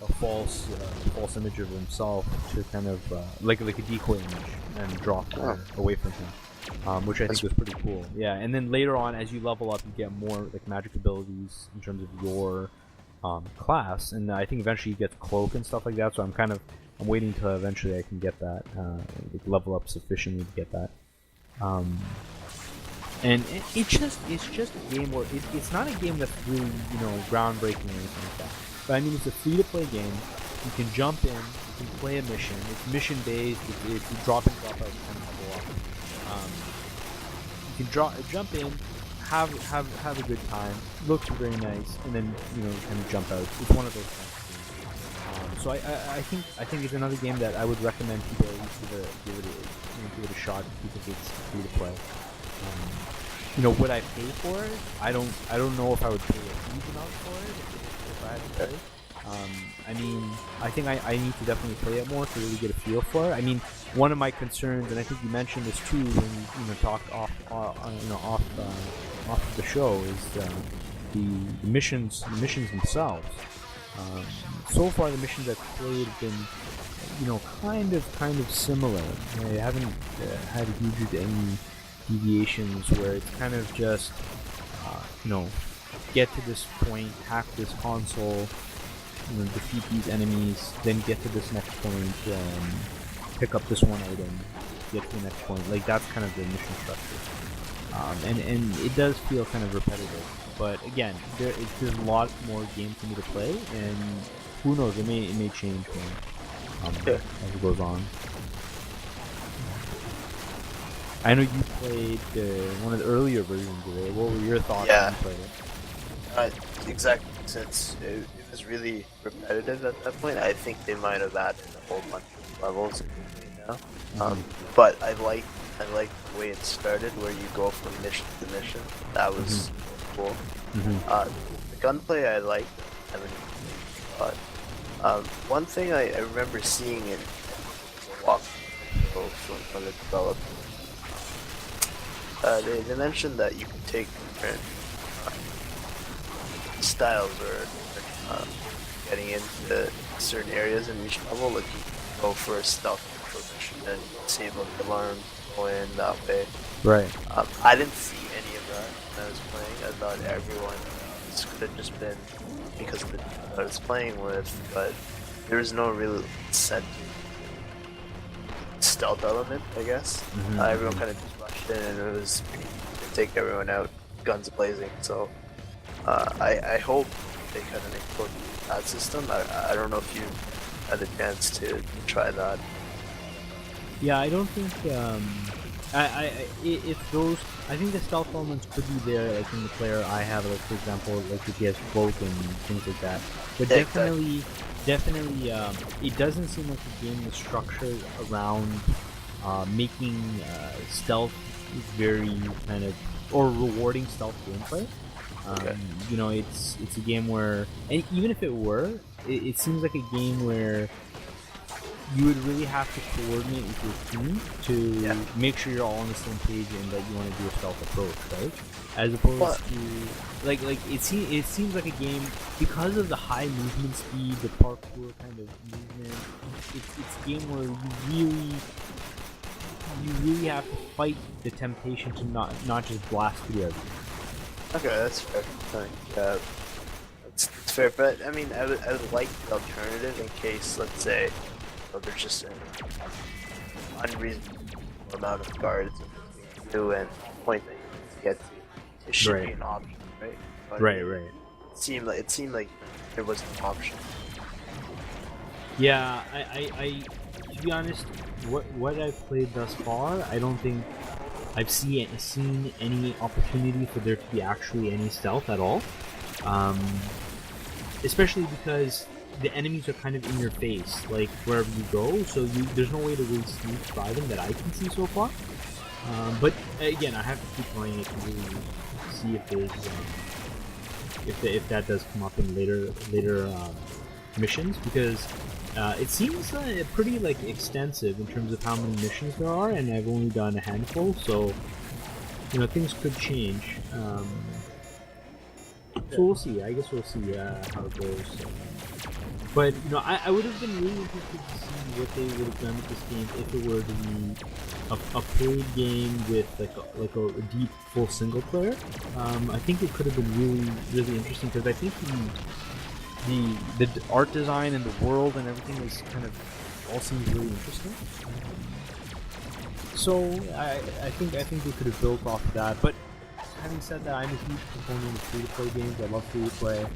a false image of himself to kind of like a decoy image and drop away from him, which I think was pretty cool. Yeah, and then later on, as you level up, you get more like magic abilities in terms of your class, and I think eventually you get cloak and stuff like that. So I'm waiting till eventually I can get that, like level up sufficiently to get that. And it's just a game where it's not a game that's really groundbreaking or anything like that. But I mean, it's a free-to-play game. You can jump in, you can play a mission. It's mission-based. It's drop in, drop out kind of co-op. You can jump in, have a good time. Looks very nice, and then kind of jump out. It's one of those kinds of games. So I think it's another game that I would recommend people at least give it a shot because it's free to play. Would I pay for it? I don't know if I would pay a huge amount for it if I had to play. I mean, I think I need to definitely play it more to really get a feel for it. I mean, one of my concerns, and I think you mentioned this too when you talked off of the show, is the missions themselves. So far, the missions I've played have been, kind of similar. I haven't had huge any deviations where it's kind of just, get to this point, hack this console, defeat these enemies, then get to this next point, pick up this one item, get to the next point. Like, that's kind of the mission structure. And it does feel kind of repetitive. But again, there's a lot more game for me to play, and who knows, it may change more as it goes on. I know you played one of the earlier versions of it. What were your thoughts when you played it? Exactly. Since it was really repetitive at that point, I think they might have added a whole bunch of levels now. But I like the way it started, where you go from mission to mission. That was cool. The gunplay I liked. But one thing I remember seeing in the walkthrough from the developer, they mentioned that you can take different styles or getting into certain areas in each level. Like you can go for a stealth mission and save up the alarms, go in that way. Right. I didn't see any of that when I was playing. I thought everyone could have just been because of the people I was playing with, but there was no real set stealth element, I guess. Everyone kind of just rushed in, and it was pretty easy to take everyone out, guns blazing. So I hope they kind of incorporate that system. I don't know if you had a chance to try that. Yeah, I don't think if those, I think the stealth elements could be there, like in the player I have, like for example, like if he has cloak and things like that. But Yeah, definitely, it doesn't seem like the game is structured around making stealth very kind of, or rewarding stealth gameplay. Okay. You know, it's a game where, and even if it were, it seems like a game where you would really have to coordinate with your team to make sure you're all on the same page and that you want to do a stealth approach, right? As opposed to like it seems like a game, because of the high movement speed, the parkour kind of movement. It's a game where you really have to fight the temptation to not just blast through everything. Okay, that's fair. I think, it's fair, but I mean, I would like the alternative in case, let's say, there's just an unreasonable amount of guards between you and the point that you get to. It should be an option, right? But Right. It seemed like there was an option. Yeah, I to be honest, what I've played thus far, I don't think I've seen any opportunity for there to be actually any stealth at all. Especially because the enemies are kind of in your face, like wherever you go, so there's no way to really sneak by them that I can see so far. But again, I have to keep playing it to really see if there's if that does come up in later missions, because it seems pretty like extensive in terms of how many missions there are, and I've only done a handful, so you know things could change. So we'll see. I guess we'll see how it goes. But you know, I would have been really interested to see what they would have done with this game if it were to be a paid game with like a deep full single player. I think it could have been really interesting, because I think the art design and the world and everything is kind of all seems really interesting. So I think they could have built off of that. But having said that, I'm a huge proponent of free-to-play games. I love free-to-play.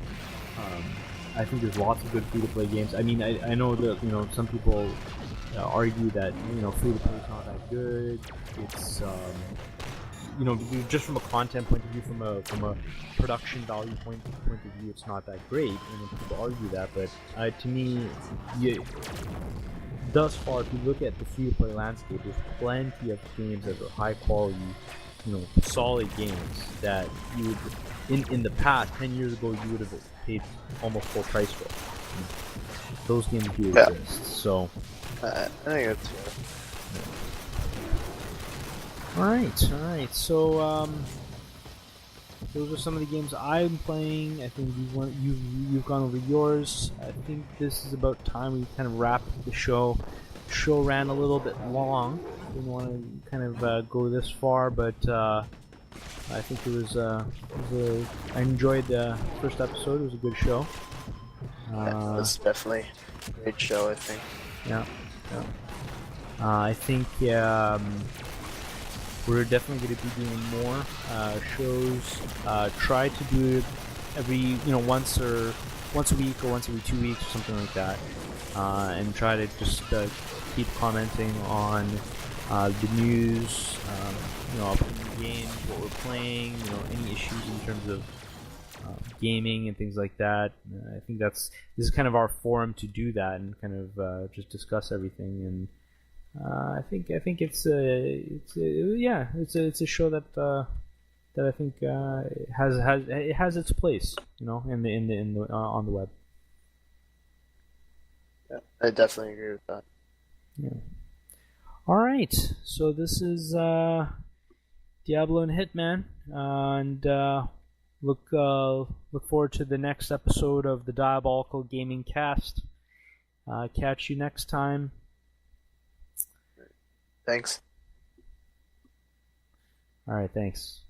I think there's lots of good free-to-play games. I mean, I know that, you know, some people argue that, you know, free-to-play is not that good. It's, you know, just from a content point of view, from a production value point of view, it's not that great. And people argue that, but to me, thus far, if you look at the free-to-play landscape, there's plenty of games that are high quality, you know, solid games that you would, in the past, 10 years ago, you would have paid almost full price for. Those games do exist, so. I think that's fair. Alright, so, those are some of the games I'm playing. I think you've gone over yours. I think this is about time we kind of wrap the show. The show ran a little bit long. Didn't want to kind of go this far, but I think I enjoyed the first episode. It was a good show. Yeah, it was definitely a great show, I think. Yeah. I think we're definitely going to be doing more shows. Try to do it every, you know, once a week or once every 2 weeks or something like that, and try to just keep commenting on the news, you know, upcoming games, what we're playing, you know, any issues in terms of gaming and things like that. I think this is kind of our forum to do that and kind of just discuss everything. And I think it's a show that I think has its place, you know, in the on the web. Yeah, I definitely agree with that. Yeah. All right, so this is Diablo and Hitman, and look forward to the next episode of the Diabolical Gaming Cast. Catch you next time. Thanks. All right, thanks.